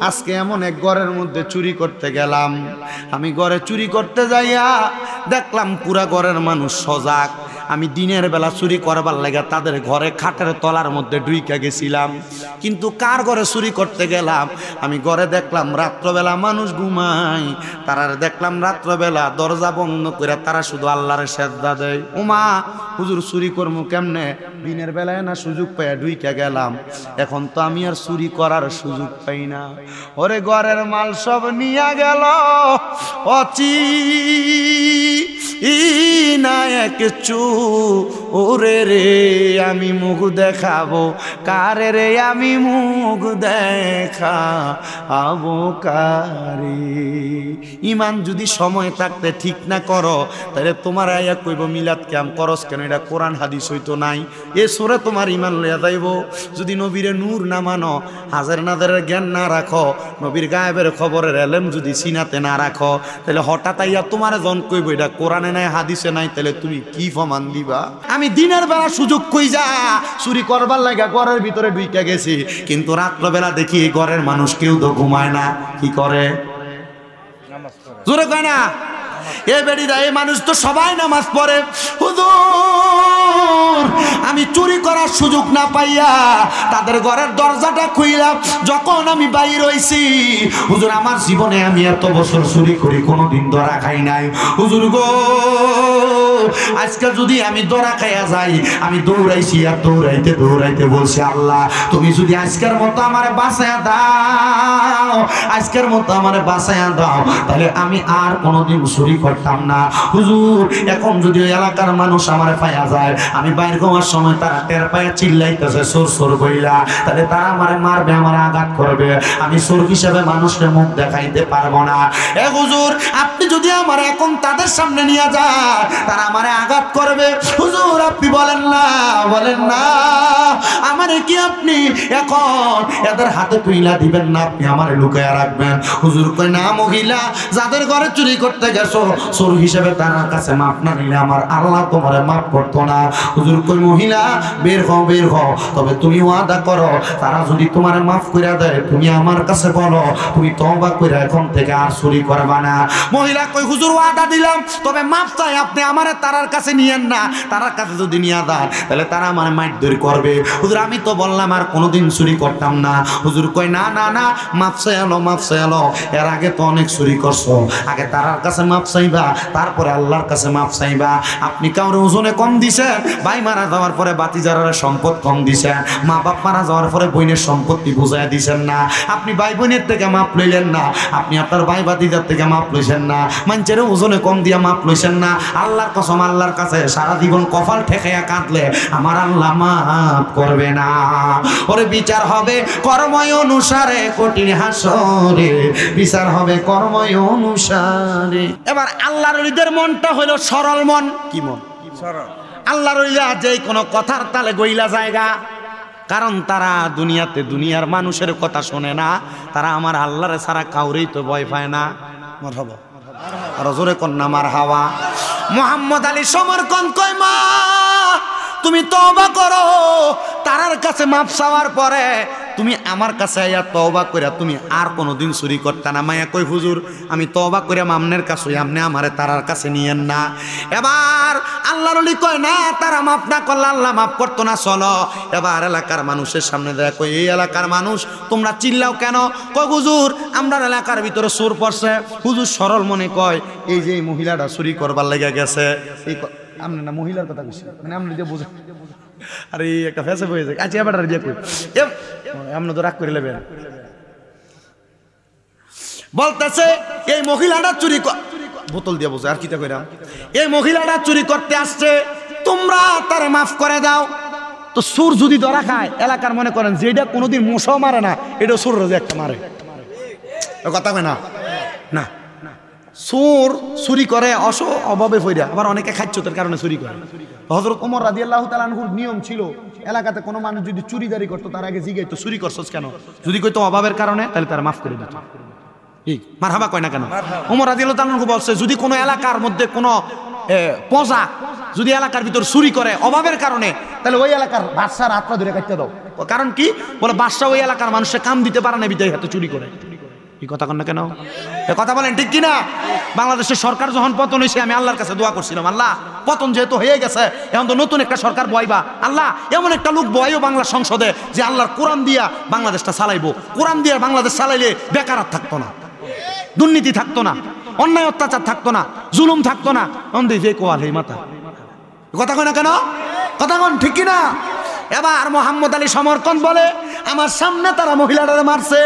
আজকে এমন এক ঘরের মধ্যে চুরি করতে গেলাম, আমি ঘরে চুরি করতে যাইয়া দেখলাম পুরা ঘরের মানুষ সজাগ। আমি দিনের বেলা চুরি করবার লাগে তাদের ঘরে খাটের তলার মধ্যে ঢুইকা গেছিলাম, কিন্তু কার ঘরে চুরি করতে গেলাম? আমি ঘরে দেখলাম রাত্রবেলা মানুষ ঘুমায়, তারা দেখলাম রাত্রবেলা দরজা বন্ধ করে তারা শুধু আল্লাহর সেজদা দেয়। ওমা হুজুর চুরি করবো কেমনে? দিনের বেলায় না সুযোগ পাইয়া ঢুইকা গেলাম, এখন তো আমি আর চুরি করার সুযোগ পাই না। ওরে ঘরের মাল সব নিয়া গেল অচি না এক চু ওরে রে, আমি মুখ দেখাবো কারে রে, আমি মুখ দেখাবো কারে। ইমান যদি সময় থাকতে ঠিক না করো তাহলে তোমার আয়া কইব মিলাদ ক্যাম করস কেন, এটা কোরআন হাদিস হইতো নাই, এ সোরে তোমার ইমান লইয়া যাইব। যদি নবীরে নূর না মানো, হাজার নাজারের জ্ঞান না রাখো, নবীর গায়েবের খবরের এলেম যদি সিনাতে না রাখো, তাহলে হঠাৎ আইয়া তোমার জন কইব এটা কোরআনে নাই হাদিসে নাই, তাহলে তুমি কি প্রমাণ দিবা? আমি দিনের বেলা সুযোগ কইজা চুরি করবার লাগা ঘরের ভিতরে ঢুইকা গেছি, কিন্তু রাত্রবেলা দেখি ঘরের মানুষ কেউ তো ঘুমায় না। কি করে? জোরে কয় না এ বেড়িরা, এই মানুষ তো সবাই নামাজ পড়ে। হুজুর আমি চুরি করার সুযোগ না পাইয়া তাদের ঘরের দরজাটা খুইলাম, যখন আমি বাইর হইছি হুজুর আমার জীবনে আমি এত বছর চুরি করি কোনোদিন ধরা খাই নাই। হুজুর গো আজকে যদি আমি ধরা খাইয়া যাই, আমি দৌড়াইছি আর দৌড়াইতে দৌড়াইতে বলছি আল্লাহ তুমি যদি আজকের মতো আমারে বাঁচায়া দাও, আজকের মতো আমারে বাঁচায়া দাও, তাহলে আমি আর কোনোদিন চুরি করতাম না। হুজুর এখন যদি ওই এলাকার মানুষ আমারে পাইয়া যায়, আমি বাইর হওয়ার সময় তারা টের পায়ে চিল্লাইতেছে চোর চোর বইলা, তাহলে তারা আমারে মারবে, আমার আঘাত করবে, আমি চোর হিসেবে মানুষকে মুখ দেখাইতে পারবো না। এ হুজুর আপনি যদি আমার এখন তাদের সামনে নিয়ে যায়, তারা আমারে আঘাত করবে। হুজুর আপনি বলেন না, বলেন না আমার মানে কি আপনি এখন এদের হাতে তুইলা দিবেন না, আপনি আমারে লুকায়া রাখবেন? হুজুর কয় না, মহিলা যাদের ঘরে চুরি করতে গেছো চোর হিসেবে তার কাছে মাপ না নিলে আমার আল্লাহ তোমারে মাফ করতো না। হুজুর কয় মহিলা বের হও, বের হও, তবে তুমি ওয়াদা করো তারা যদি তোমারে মাফ করে দেয় তুমি আমার কাছে বলো তুমি তওবা করে এখন থেকে আর চুরি করবা না। মহিলা কই হুজুর ওয়াদা দিলাম, তবে মাফ চাই আপনি আমারে তারার কাছে নিয়েন না, তারার কাছে যদি নিয়ে দেন তাহলে তারা আমার মারধর করবে। হুজুর আমি তো বললাম আর কোনোদিন চুরি করতাম না। হুজুর কই না না না, মাফ চাইলো, মাফ চাইলো, এর আগে তো অনেক চুরি করছো, আগে তারার কাছে মাফ চাইবা তারপরে আল্লাহর কাছে মাফ চাইবা। আপনি কাউরে ওজনে কম দিছেন, ভাই মারা যাওয়ার পরে বাতিজারের সম্পদ কম দিছেন, মা বাপ মারা যাওয়ার পরে বোনের সম্পত্তি বুঝাই দিছেন না, আপনি ভাই বোনের থেকে মাপ লইলেন না, আপনি আপনার ভাই বাতিজার থেকে মাপ লইছেন না, মানুষের ওজনে কম দিয়া মাপ লইছেন না। আল্লাহর কসম আল্লাহর কাছে সারা জীবন কপাল ঠেকাইয়া কাঁদলে আমার আল্লাহ মাফ করবে না। ওরে বিচার হবে কর্ময় অনুসারে, কঠিন হাসরে বিচার হবে কর্ময় অনুসারে। এবার আল্লাহর ওলিদের মনটা হইল সরল মন। কি মন? সরল। আল্লাহর ওলিরা যে কোনো কথার তালে গইলা জায়গা, কারণ তারা দুনিয়াতে দুনিয়ার মানুষের কথা শোনে না, তারা আমার আল্লাহরে ছাড়া কাউরেই তো ভয় পায় না। মারহাবা, আর জোরে কন্যা মারহাবা। মুহাম্মদ আলী সমরকন কয় মা তুমি তওবা করো, তারার কাছে মাপ চাওয়ার পরে তুমি আমার কাছে আইয়া তওবা কইরা তুমি আর কোনোদিন চুরি করতে না। মায়া কই হুজুর আমি তওবা কইরা মামনের কাছে আপনি আমারে তারার কাছে নিয়েন না। এবার আল্লাহর ওলি কয় না, তারা মাপ না করলে আল্লাহ মাফ করতো না, চলো। এবার এলাকার মানুষের সামনে দেয়, কই এই এলাকার মানুষ তোমরা চিল্লাও কেন? কই হুজুর আমরা এলাকার ভিতরে চোর পড়ছে। হুজুর সরল মনে কয় এই যে এই মহিলাটা চুরি করবার লেগে গেছে। এই আপনি না মহিলার কথা বলছি, মানে আপনি যে বুঝে আরে একটা ফেসে হয়ে যায়। আচ্ছা এবার দিয়ে কই আপনি তো রাগ করে নেবেন। বলতেছে এই মহিলাটা চুরি বোতল দিয়ে বসে আর কিতা কইরাম, এই মহিলাটা চুরি করতে আসছে, তোমরা তারে মাফ করে দাও। তো সুর যদি ধরা খায় এলাকার মনে করেন যেটা কোনোদিন মশাও মারে না, এটা সুর যে একটা মারে, কথা কয় না না। চোর চুরি করে অভাবে ফইরা, আবার অনেকে খাচ্ছতের কারণে চুরি করে। হযরত ওমর রাদিয়াল্লাহু তাআলা আনহুর নিয়ম ছিল এলাকাতে কোনো মানুষ যদি চুরিদারি করতো তার আগে জিজ্ঞাসা চুরি করছস কেন, যদি কইতো অভাবের কারণে তাহলে তার মাফ করে দিত। ঠিক মারহাবা কয় না কেন? ওমর রাদিয়াল্লাহু তাআলা আনহু বলছে যদি কোনো এলাকার মধ্যে কোনো প্রজা যদি এলাকার ভিতর চুরি করে অভাবের কারণে, তাহলে ওই এলাকার বাদশার হাতটা ধরে কাটতে দাও। কারণ কি বলে, বাদশা ওই এলাকার মানুষের কাম দিতে পারে না, বিদায় হাতে চুরি করে। কি কথা কন না কেন? কথা বলেন ঠিক কিনা? বাংলাদেশের সরকার যখন পতন হয়েছে আমি আল্লাহর কাছে দোয়া করছিলাম, আল্লাহ পতন যেহেতু হয়ে গেছে এখন তো নতুন একটা সরকার বয়বা, আল্লাহ এমন একটা লোক বয়ও বাংলা সংসদে যে আল্লাহর কোরআন দিয়া বাংলাদেশটা চালাইবো। কোরআন দিয়া বাংলাদেশ চালাইলে বেকার থাকতো না, দুর্নীতি থাকতো না, অন্যায় অত্যাচার থাকতো না, জুলুম থাকতো না। যে কোয়াল হে মাথা কথা কয় না কেন? কথা কন ঠিক কিনা? এবার মোহাম্মদ আলী সমরকন বলে আমার সামনে তারা মহিলাটারে মারছে,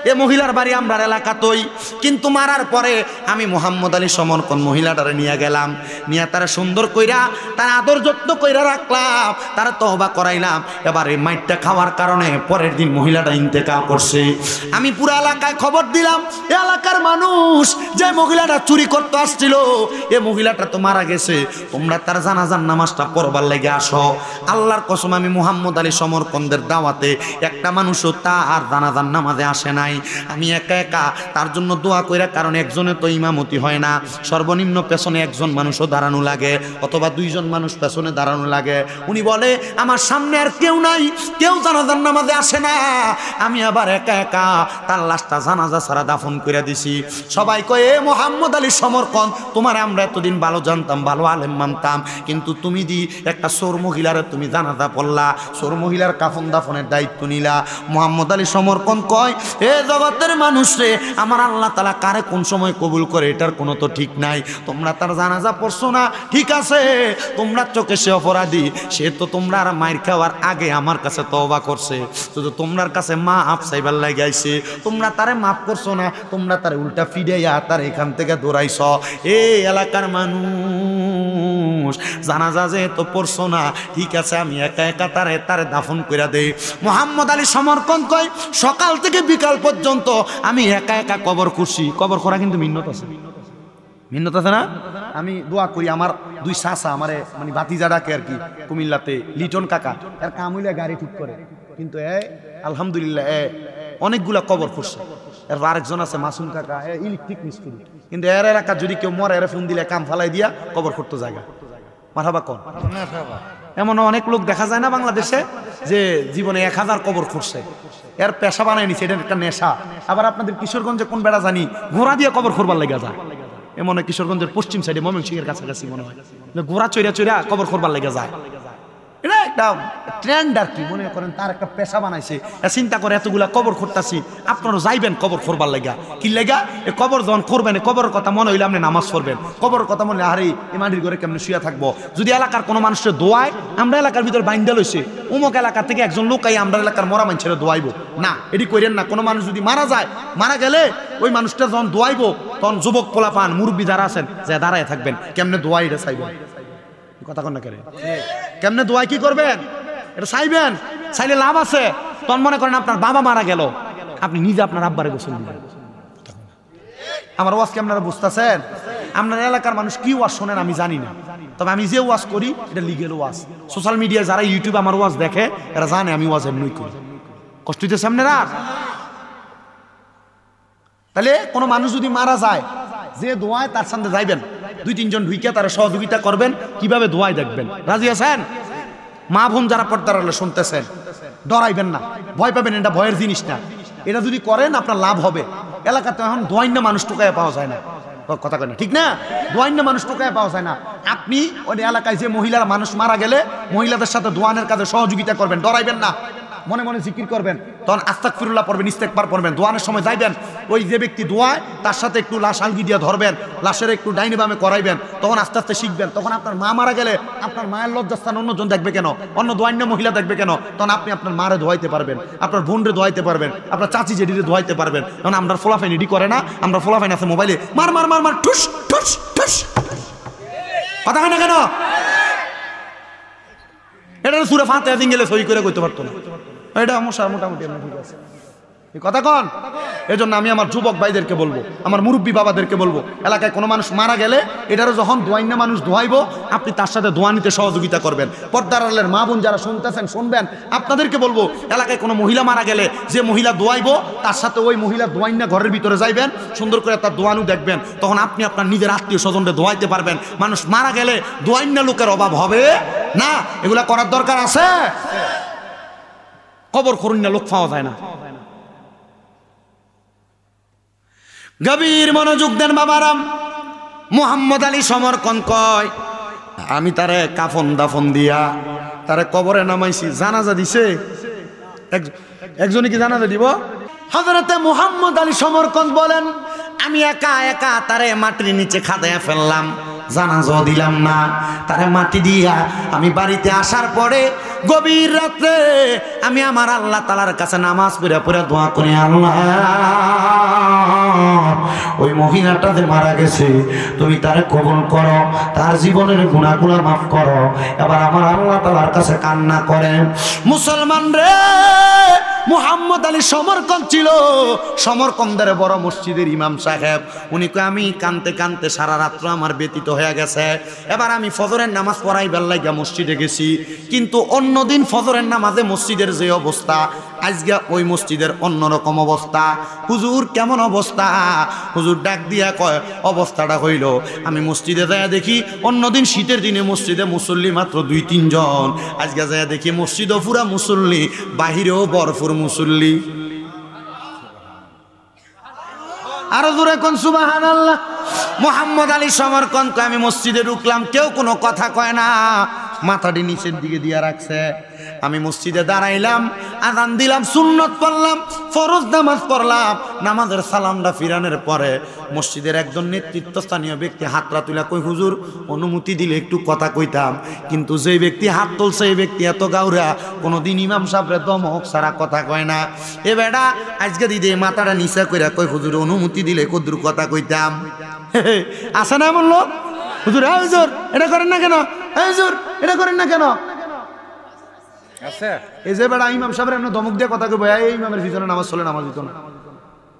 এ মহিলার বাড়ি আমরা এলাকাতই, কিন্তু মারার পরে আমি মোহাম্মদ আলী সমরকন মহিলাটারে নিয়ে গেলাম, নিয়ে তারা সুন্দর কইরা তার আদর যত্ন কইরা রাখলাম, তারা তওবা করাইলাম। এবার এই মাইটটা খাওয়ার কারণে পরের দিন মহিলাটা ইন্তেকাল করছে। আমি পুরো এলাকায় খবর দিলাম, এলাকার মানুষ যে মহিলাটা চুরি করতে আসছিল এ মহিলাটা তো মারা গেছে, তোমরা তার জানাজার নামাজটা পড়বার লেগে আসো। আল্লাহর কসম আমি মোহাম্মদ আলী সমরকনদের দাওয়াতে একটা মানুষও তার জানাজার নামাজে আসে নাই। আমি একা একা তার জন্য দোয়া কইরা, কারণ একজনে তো ইমামতি হয় না, সর্বনিম্ন পেছনে একজন মানুষও দাঁড়ানো লাগে অথবা দুইজন মানুষ পেছনে দাঁড়ানো লাগে। উনি বলে আমার সামনে আর কেউ নাই, কেউ জানাজার নামাজে আসে না, আমি আবার একা একা তার লাশটা জানাজা ছাড়া দাফন করে দিছি। সবাই কয় এ মোহাম্মদ আলী সমরকন তোমার আমরা এতদিন ভালো জানতাম, ভালো আলেম মানতাম, কিন্তু তুমি দি একটা চোর মহিলার তুমি জানাজা পড়লা, চোর মহিলার কাফন দাফনের দায়িত্ব নিলা। মোহাম্মদ আলী সমরকন কয় এ জগতের মানুষ রে, আমার আল্লাহ তাআলা কারে কোন সময় কবুল করে এটার কোনো তো ঠিক নাই। তোমরা তার জানাজা পড়ছো না, ঠিক আছে, তোমরা চোখে সে অপরাধী, সে তো তোমরা আর মাইর খাওয়ার আগে আমার কাছে তওবা করছে, শুধু তোমরার কাছে মাফ চাইবার লাগি আইছে, তোমরা তারে মাফ করছো না, তোমরা তারে উল্টা ফিরাইয়া তার এখান থেকে দৌড়াইছ। এই এলাকার মানুষ জানাজা যেহেতু পড়ছো না, ঠিক আছে আমি একা একা তারে দাফন কইরা দেই। মোহাম্মদ আলী সমরকন কয় সকাল থেকে বিকাল পর্যন্ত আমি একা একা কবর খুঁজছি। কবর করা কিন্তু মিন্নত আছে, মিন্নত আছে না? আমি দোয়া করি আমার দুই চাচা আমারে মানে ভাতিজা ডাকে আর কি কুমিল্লাতে, লিটন কাকা, এর কাম হইলে গাড়ি ঠিক করে, কিন্তু আলহামদুলিল্লাহ অনেকগুলা কবর করছে। এরপর আরেকজন আছে মাসুম কাকা, ইলেকট্রিক মিস্ত্রি, কিন্তু এর এলাকা যদি কেউ মরে এর ফোন দিলে কাম ফালাই দিয়া কবর করতে জায়গা মারহাবা কোন। এমন অনেক লোক দেখা যায় না বাংলাদেশে যে জীবনে 1000 কবর করছে, এর পেশা বানায় নিছে, এটা একটা নেশা। আবার আপনাদের কিশোরগঞ্জে কোন বেড়া জানি ঘোড়া দিয়ে কবর করবার লেগে যায়, এমন কিশোরগঞ্জের পশ্চিম সাইডে ময়মনসিংহের কাছাকাছি মনে হয় ঘোড়া চইরা চইরা কবর করবার লেগে যায়। এটা একটা ট্রেন্ড আর কি, মনে করেন তার একটা পেশা বানাইছে। চিন্তা করে এতগুলা কবর করতেছি, আপনারা যাইবেন কবর করবার লেগা, কি লেগা এ কবর যখন করবেন কবরের কথা মনে হইলে আপনি নামাজ পড়বেন, কবরের কথা মনে আরে এই মাটির ঘরে কেমনে শুয়ে থাকবো। যদি এলাকার কোনো মানুষের দোয়ায়, আমরা এলাকার ভিতরে বাইন্দা লইছে অমুক এলাকা থেকে একজন লোকাই আমরা এলাকার মরা মানুষের দোয়াইবো না, এটি করেন না। কোনো মানুষ যদি মারা যায়, মারা গেলে ওই মানুষটা যখন দোয়াইবো তখন যুবক পোলা পান মুরব্বী যারা আছেন যে দাঁড়ায় থাকবেন, কেমনে দোয়াই এটা চাইবেন, কথা কন না কেন, কেমনে দোয়াই কি করবেন এটা চাইবেন, চাইলে লাভ আছে। তখন মনে করেন আপনার বাবা মারা গেল, আপনি নিজে আপনার আব্বারে গোসল দিবেন। আমার ওয়াজ কি আপনারা বুঝতেছেন? আপনার এলাকার মানুষ কি ওয়াজ শোনেন আমি জানি না, তবে আমি যে ওয়াজ করি এটা লিগেল ওয়াজ। সোশ্যাল মিডিয়ায় যারা ইউটিউবে আমার ওয়াজ দেখে এরা জানে আমি ওয়াজ এমনি করি। কষ্ট হইতেছে আপনারা? তাহলে কোনো মানুষ যদি মারা যায়, যে দোয়ায় তার সামনে যাইবেন, 2-3 জন ঢুইকে তারা সহযোগিতা করবেন, কিভাবে দোয়াই দেখবেন। রাজি আছেন? মা বোন যারা পর্দার আড়ালে শুনতেছেন, ডরাইবেন না, ভয় পাবেন, এটা ভয়ের জিনিস না। এটা যদি করেন আপনার লাভ হবে। এলাকাতে এখন দোয়াইন্য মানুষ টোকায় পাওয়া যায় না, কথা কয় না, ঠিক না? দোয়াইন্য মানুষ টোকায় পাওয়া যায় না। আপনি ওই এলাকায় যে মহিলারা মানুষ মারা গেলে মহিলাদের সাথে দোয়ানের কাজে সহযোগিতা করবেন, ডরাইবেন না, মনে মনে জিকির করবেন, তখন আস্তাগফিরুল্লাহ পড়বেন, ইস্তেগফার পড়বেন। দোয়ানের সময় যাইবেন, ওই যে ব্যক্তি দোয়ায় তার সাথে একটু লাশ আলগি দিয়ে ধরবেন, লাশের একটু ডাইনে বামে করাইবেন, তখন আস্তে আস্তে শিখবেন। তখন আপনার মা মারা গেলে আপনার মায়ের লজ্জাস্থান অন্যজন দেখবে কেন, অন্য দোয়ান্য মহিলা দেখবে কেন, তখন আপনি আপনার মারে ধোয়াইতে পারবেন, আপনার বোনরে ধোয়াইতে পারবেন, আপনার চাচি জেডিরে ধোয়াইতে পারবেন। কারণ আমরা ফোলাফাইন এডি করে না, আমরা ফোলাফাইন আছে মোবাইলে মার মার মার মার ঠুস ঠুস ঠুস, কথা হয় না কেন? এটা সুরে ফাতিহা দিন গেলে সই করে করতে পারতো না, এটা মোটামুটি ঠিক আছে, কথা কন। এই জন্য আমি আমার যুবক ভাইদেরকে বলবো, আমার মুরব্বী বাবাদেরকে বলবো, এলাকায় কোনো মানুষ মারা গেলে এটারও যখন দোয়াইন্য মানুষ দোয়াইবো, আপনি তার সাথে দোয়া নিতে সহযোগিতা করবেন। পর্দার আড়ালের মা বোন যারা শুনতেছেন শুনবেন, আপনাদেরকে বলবো, এলাকায় কোনো মহিলা মারা গেলে যে মহিলা দোয়াইবো তার সাথে ওই মহিলা দোয়াইন্য ঘরের ভিতরে যাইবেন, সুন্দর করে তার দোয়ানু দেখবেন, তখন আপনি আপনার নিজের আত্মীয় স্বজনকে দোয়াইতে পারবেন। মানুষ মারা গেলে দোয়াইন্য লোকের অভাব হবে না, এগুলা করার দরকার আছে। কবর করুন না, লোক পাওয়া যায় না। গভীর মনোযোগ দেন বাবারাম। মোহাম্মদ আলী সমরকন কয়, আমি তারে কাফন দাফন দিয়া তারে কবরে নামাইছি, জানাজা দিছে। একজনই কি জানাজা দিব? হযরতে মোহাম্মদ আলী সমরকন বলেন, আমি একা একা তারে মাটির নিচে খাদাইয়া ফেললাম, জানাজা দিলাম না। তারে মাটি দিয়া আমি বাড়িতে আসার পরে গভীর রাত্রে আমি আমার আল্লাহ তাআলার কাছে নামাজ পড়ে পড়ে দোয়া করি, আল্লাহ ওই মহিলাটা যে মারা গেছে তুমি তারে কবুল করো, তার জীবনের গুনাহগুলো মাফ করো। এবার আমার আল্লাহ তাআলার কাছে কান্না করেন। মুসলমান রে, মুহাম্মদ আলী সমরকন ছিল সমরকন্দের বড় মসজিদের ইমাম সাহেব। উনি কয়, আমি কানতে কানতে সারা রাত্র আমার ব্যতীত হয়ে গেছে। এবার আমি ফজরের নামাজ পড়াইবার লাগা মসজিদে গেছি, কিন্তু অন্যদিন ফজরের নামাজে মসজিদের যে অবস্থা, আজকে ওই মসজিদের অন্যরকম অবস্থা। হুজুর কেমন অবস্থা? হুজুর ডাক দিয়া কয়, অবস্থাটা হইল আমি মসজিদে যাইয়া দেখি অন্যদিন শীতের দিনে মসজিদে মুসল্লি মাত্র 2-3 জন, আজকে যাইয়া দেখি মসজিদও পুরা মুসল্লি, বাহিরেও বরফুর মুসল্লি। আরো জোরে কোন সুবহানাল্লাহ। মুহাম্মদ আলী সমরকন কয়, আমি মসজিদে ঢুকলাম, কেউ কোনো কথা কয় না, মাথাটি নিচের দিকে দিয়া রাখছে। আমি মসজিদে দাঁড়াইলাম, আযান দিলাম, সুন্নত পড়লাম, ফরজ নামাজ পড়লাম। নামাজের সালামটা ফিরানোর পরে মসজিদের একজন নেতৃত্বস্থানীয় ব্যক্তি হাতটা তুলে কই, হুজুর অনুমতি দিলে একটু কথা কইতাম। কিন্তু যে ব্যক্তি হাত তুলছে এই ব্যক্তি এত গাউরা, কোনোদিন ইমাম সাহেবরে দমক সারা কথা কয় না। এ বেটা আজকে দিদি মাথাটা নিচে কইরা কই, হুজুর অনুমতি দিলে কদ্দুর কথা কইতাম। আসে না এমন লোক? হুজুর হুজুর এটা করেন না কেন, হুজুর এটা করেন না কেন? এই যে বেড়া ইমাম সাহেবের এমনি ধমক দিয়ে কথা কইবে, এই ইমামের পিছনে নামাজ চলে, নামাজ দিত না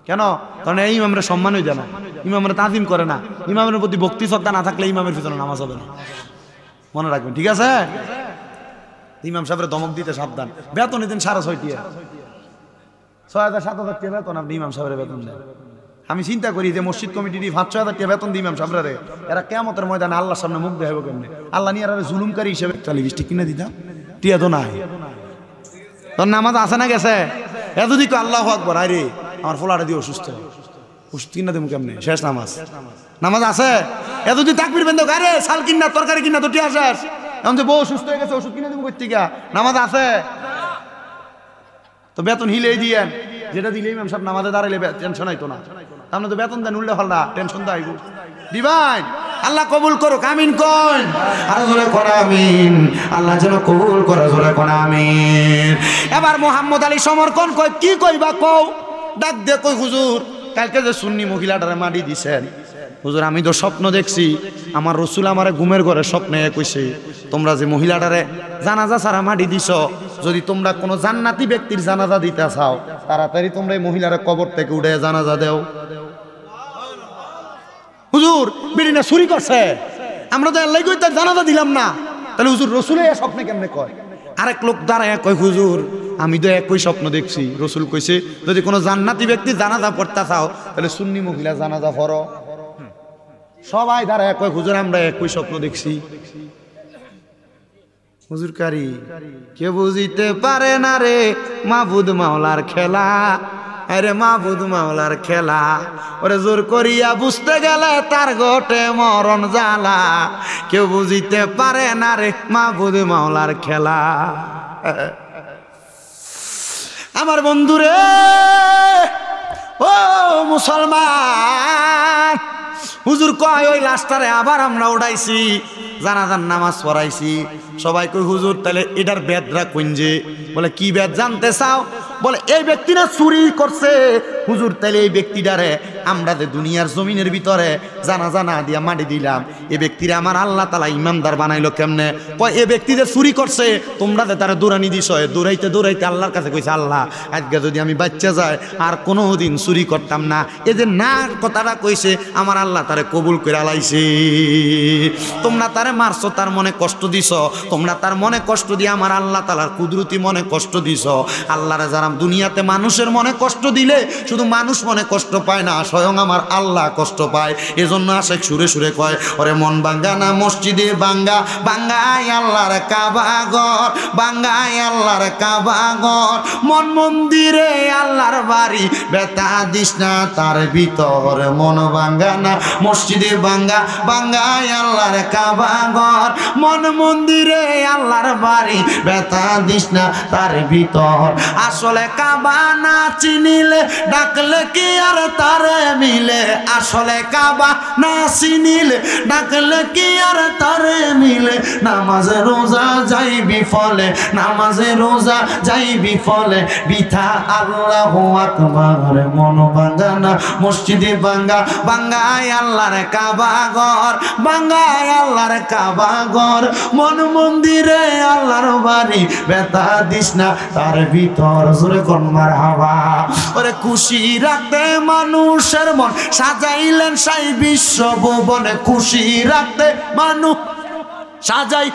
কেন? কারণ এই ইমামের সম্মানই দেয় না, ইমামের তাজিম করে না। ইমামের প্রতি ভক্তি শ্রদ্ধা না থাকলে ইমামের পিছনে নামাজ হবে না, মনে রাখবেন, ঠিক আছে? ইমাম সাহেবের দমক দিতে সাবধান, বেতন দিন 6.5 টিয়া, 6,000-7,000 টাকা বেতন, আপনি ইমাম সাহেবের বেতন দেন। আমি চিন্তা করি যে মসজিদ কমিটি 5-6 হাজার টাকা বেতন দিই ইমাম সাহেবরা, এরা কিয়ামতের ময়দানে আল্লাহর সামনে মুখ দেখাবো কেমনে? আল্লাহ নিয়ে আর জুলুমকারী হিসেবে 40-20 কিনে দিতাম, টিয়া তো নাই। তোর নামাজ আছে না গেছে? এত দিক আল্লাহু আকবার, আরে আমার ফোলাটা দিয়ে অসুস্থ, ওষুধ কিনা দেবো কেমনে? শেষ নামাজ, নামাজ আছে। এত দিন তাকবীর বেঁধে আরে শাল কিনা তরকারি কিনা তো টিয়া শেষ, এখন যে বউ অসুস্থ হয়ে গেছে ওষুধ কিনে দেবো কর্তিকা, নামাজ আছে তো বেতন হিলেই দিয়েন, যেটা দিলে ইমাম সাহেব নামাজে দাঁড়াইলে টেনশন আইতো না। আপনি তো বেতন দেন উল্লে হল্লা, টেনশন তো আইব দিবাই। আল্লাহ কবুল করুক, আমিন কোন, আর জোরে কোন আমিন। আল্লাহ যেন কবুল করে, জোরে কোন আমিন। এবার মোহাম্মদ আলী সমরকন কই কি কইবা কও, ডাক দে কই হুজুর কালকে যে সুন্নি মহিলাটারে মাটি দিছেন, হুজুর আমি তো স্বপ্ন দেখছি, আমার রসুল আমারে ঘুমের ঘরে স্বপ্নে কইছে তোমরা যে মহিলাটারে জানাজা ছাড়া মাটি দিছ, যদি তোমরা কোনো জান্নাতি ব্যক্তির জানাজা দিতে চাও তাড়াতাড়ি তোমরা এই মহিলারে কবর থেকে উঠে জানাজা দেও। হুজুর বিড়িনা চুরি করছে, আমরা তো আল্লাহ কই তার জানাজা দিলাম না, তাহলে হুজুর রসুলে স্বপ্নে কেমনে কয়? আরেক লোক দাঁড়ায় কয় হুজুর আমি তো একই স্বপ্ন দেখছি, রসুল কইছে যদি কোনো জান্নাতি ব্যক্তি জানাজা পড়তে চাও তাহলে সুন্নি মহিলা জানাজা পড়ো। সবাই দাঁড়ায় কয় হুজুর আমরা একই স্বপ্ন দেখছি। হুজুর কারি কে বুঝিতে পারে না রে মাবুদ মাওলার খেলা, আরে মাবুদ মাওলার খেলা, ওরে জোর করিয়া বুঝতে গেলে তার ঘটে মরণ জ্বালা, কেউ বুঝিতে পারে না রে মাবুদ মাওলার খেলা। আমার বন্ধুরে ও মুসলমান, হুজুর কয় ওই লাশটারে আবার আমরা উঠাইছি, জানাজার নামাজ পড়াইছি। সবাই কই হুজুর তাহলে এটার বেদরা কুঞ্জে, বলে কি বেদ জানতে চাও? বলে এই ব্যক্তিরা চুরি করছে। হুজুর তাহলে এই ব্যক্তিটারে আমরা যে দুনিয়ার জমিনের ভিতরে জানাজা না দিয়া মাটি দিলাম, এই ব্যক্তিরা আমার আল্লাহ তাআলা ইমানদার বানাইলো কেমনে? কয় এই ব্যক্তি যে চুরি করছে তোমরা যে তারা দৌড়ানি দিছ, দৌড়াইতে দৌড়াইতে আল্লাহর কাছে কইছে আল্লাহ আজকে যদি আমি বাচ্চা যাই আর কোনো দিন চুরি করতাম না। এই যে না কথাটা কইছে আমার আল্লাহ তারে কবুল করে লাইছে। তোমরা তারে মারছো, তার মনে কষ্ট দিছ, তোমরা তার মনে কষ্ট দিয়ে আমার আল্লাহ তাআলার কুদরতি মনে কষ্ট দিছ। আল্লাহরে যারা দুনিয়াতে মানুষের মনে কষ্ট দিলে শুধু মানুষ মনে কষ্ট পায় না, স্বয়ং আমার আল্লাহ কষ্ট পায়। এজন্য আশেক সুরে সুরে কয় ওরে মন ভাঙ্গা না মসজিদে ভাঙ্গা, ভাঙ্গায় আল্লাহর কাবা ঘর, ভাঙ্গায় আল্লাহর কাবা ঘর, মন মন্দিরে আল্লাহর বাড়ি, বেতা দিস না তার ভিতর। মন ভাঙ্গা না মসজিদে ভাঙ্গা, ভাঙ্গায় আল্লাহর কাবা ঘর, মন মন্দিরে আল্লাহর বাড়ি, বেতা দিস না তার ভিতর। আসলে কাবা না চিনিলে ডাকলে কি আর তারে মিলে, আসলে কাবা না চিনিলে ডাকলে কি আর তারে মিলে। নামাজে রোজা যাইবি ফলে, নামাজে রোজা যাইবি ফলে, বিথা আল্লাহু আকবার। মন ভাঙ্গা না মসজিদে ভাঙ্গা, ভাঙ্গায় আল্লাহর কাবা ঘর, ভাঙ্গায় আল্লাহর কাবা ঘর, মন মন্দিরে আল্লাহর বাড়ি, বেতা দিস না তার ভিতর। জোরে কোন মারহাবা। ওরে খুশি রাখতে মানুষের মন সাজাইলেন সাই বিশ্ব ভুবনে, খুশি রাখতে মানুষ সাজাই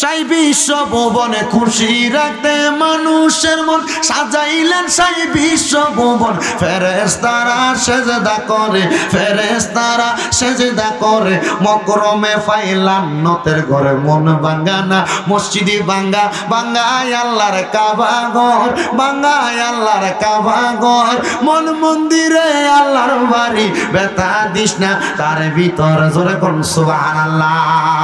সাই বিশ্ব ভুবনে, খুশি রাখতে মানুষের মন সাজাইলেন সাই বিশ্ব ভুবন। ফেরেশতারা সেজদা করে, ফেরেশতারা সেজদা করে, মকরমে ফাইলান নতের ঘরে। মন ভাঙ্গা না মসজিদে ভাঙ্গা, ভাঙ্গায় আল্লাহর কাবা ঘর, ভাঙ্গায় আল্লাহর কাবা ঘর, মন মন্দিরে আল্লাহর বাড়ি, বেতা দিস না তার ভিতর। জোরে কোন সুবহানাল্লাহ।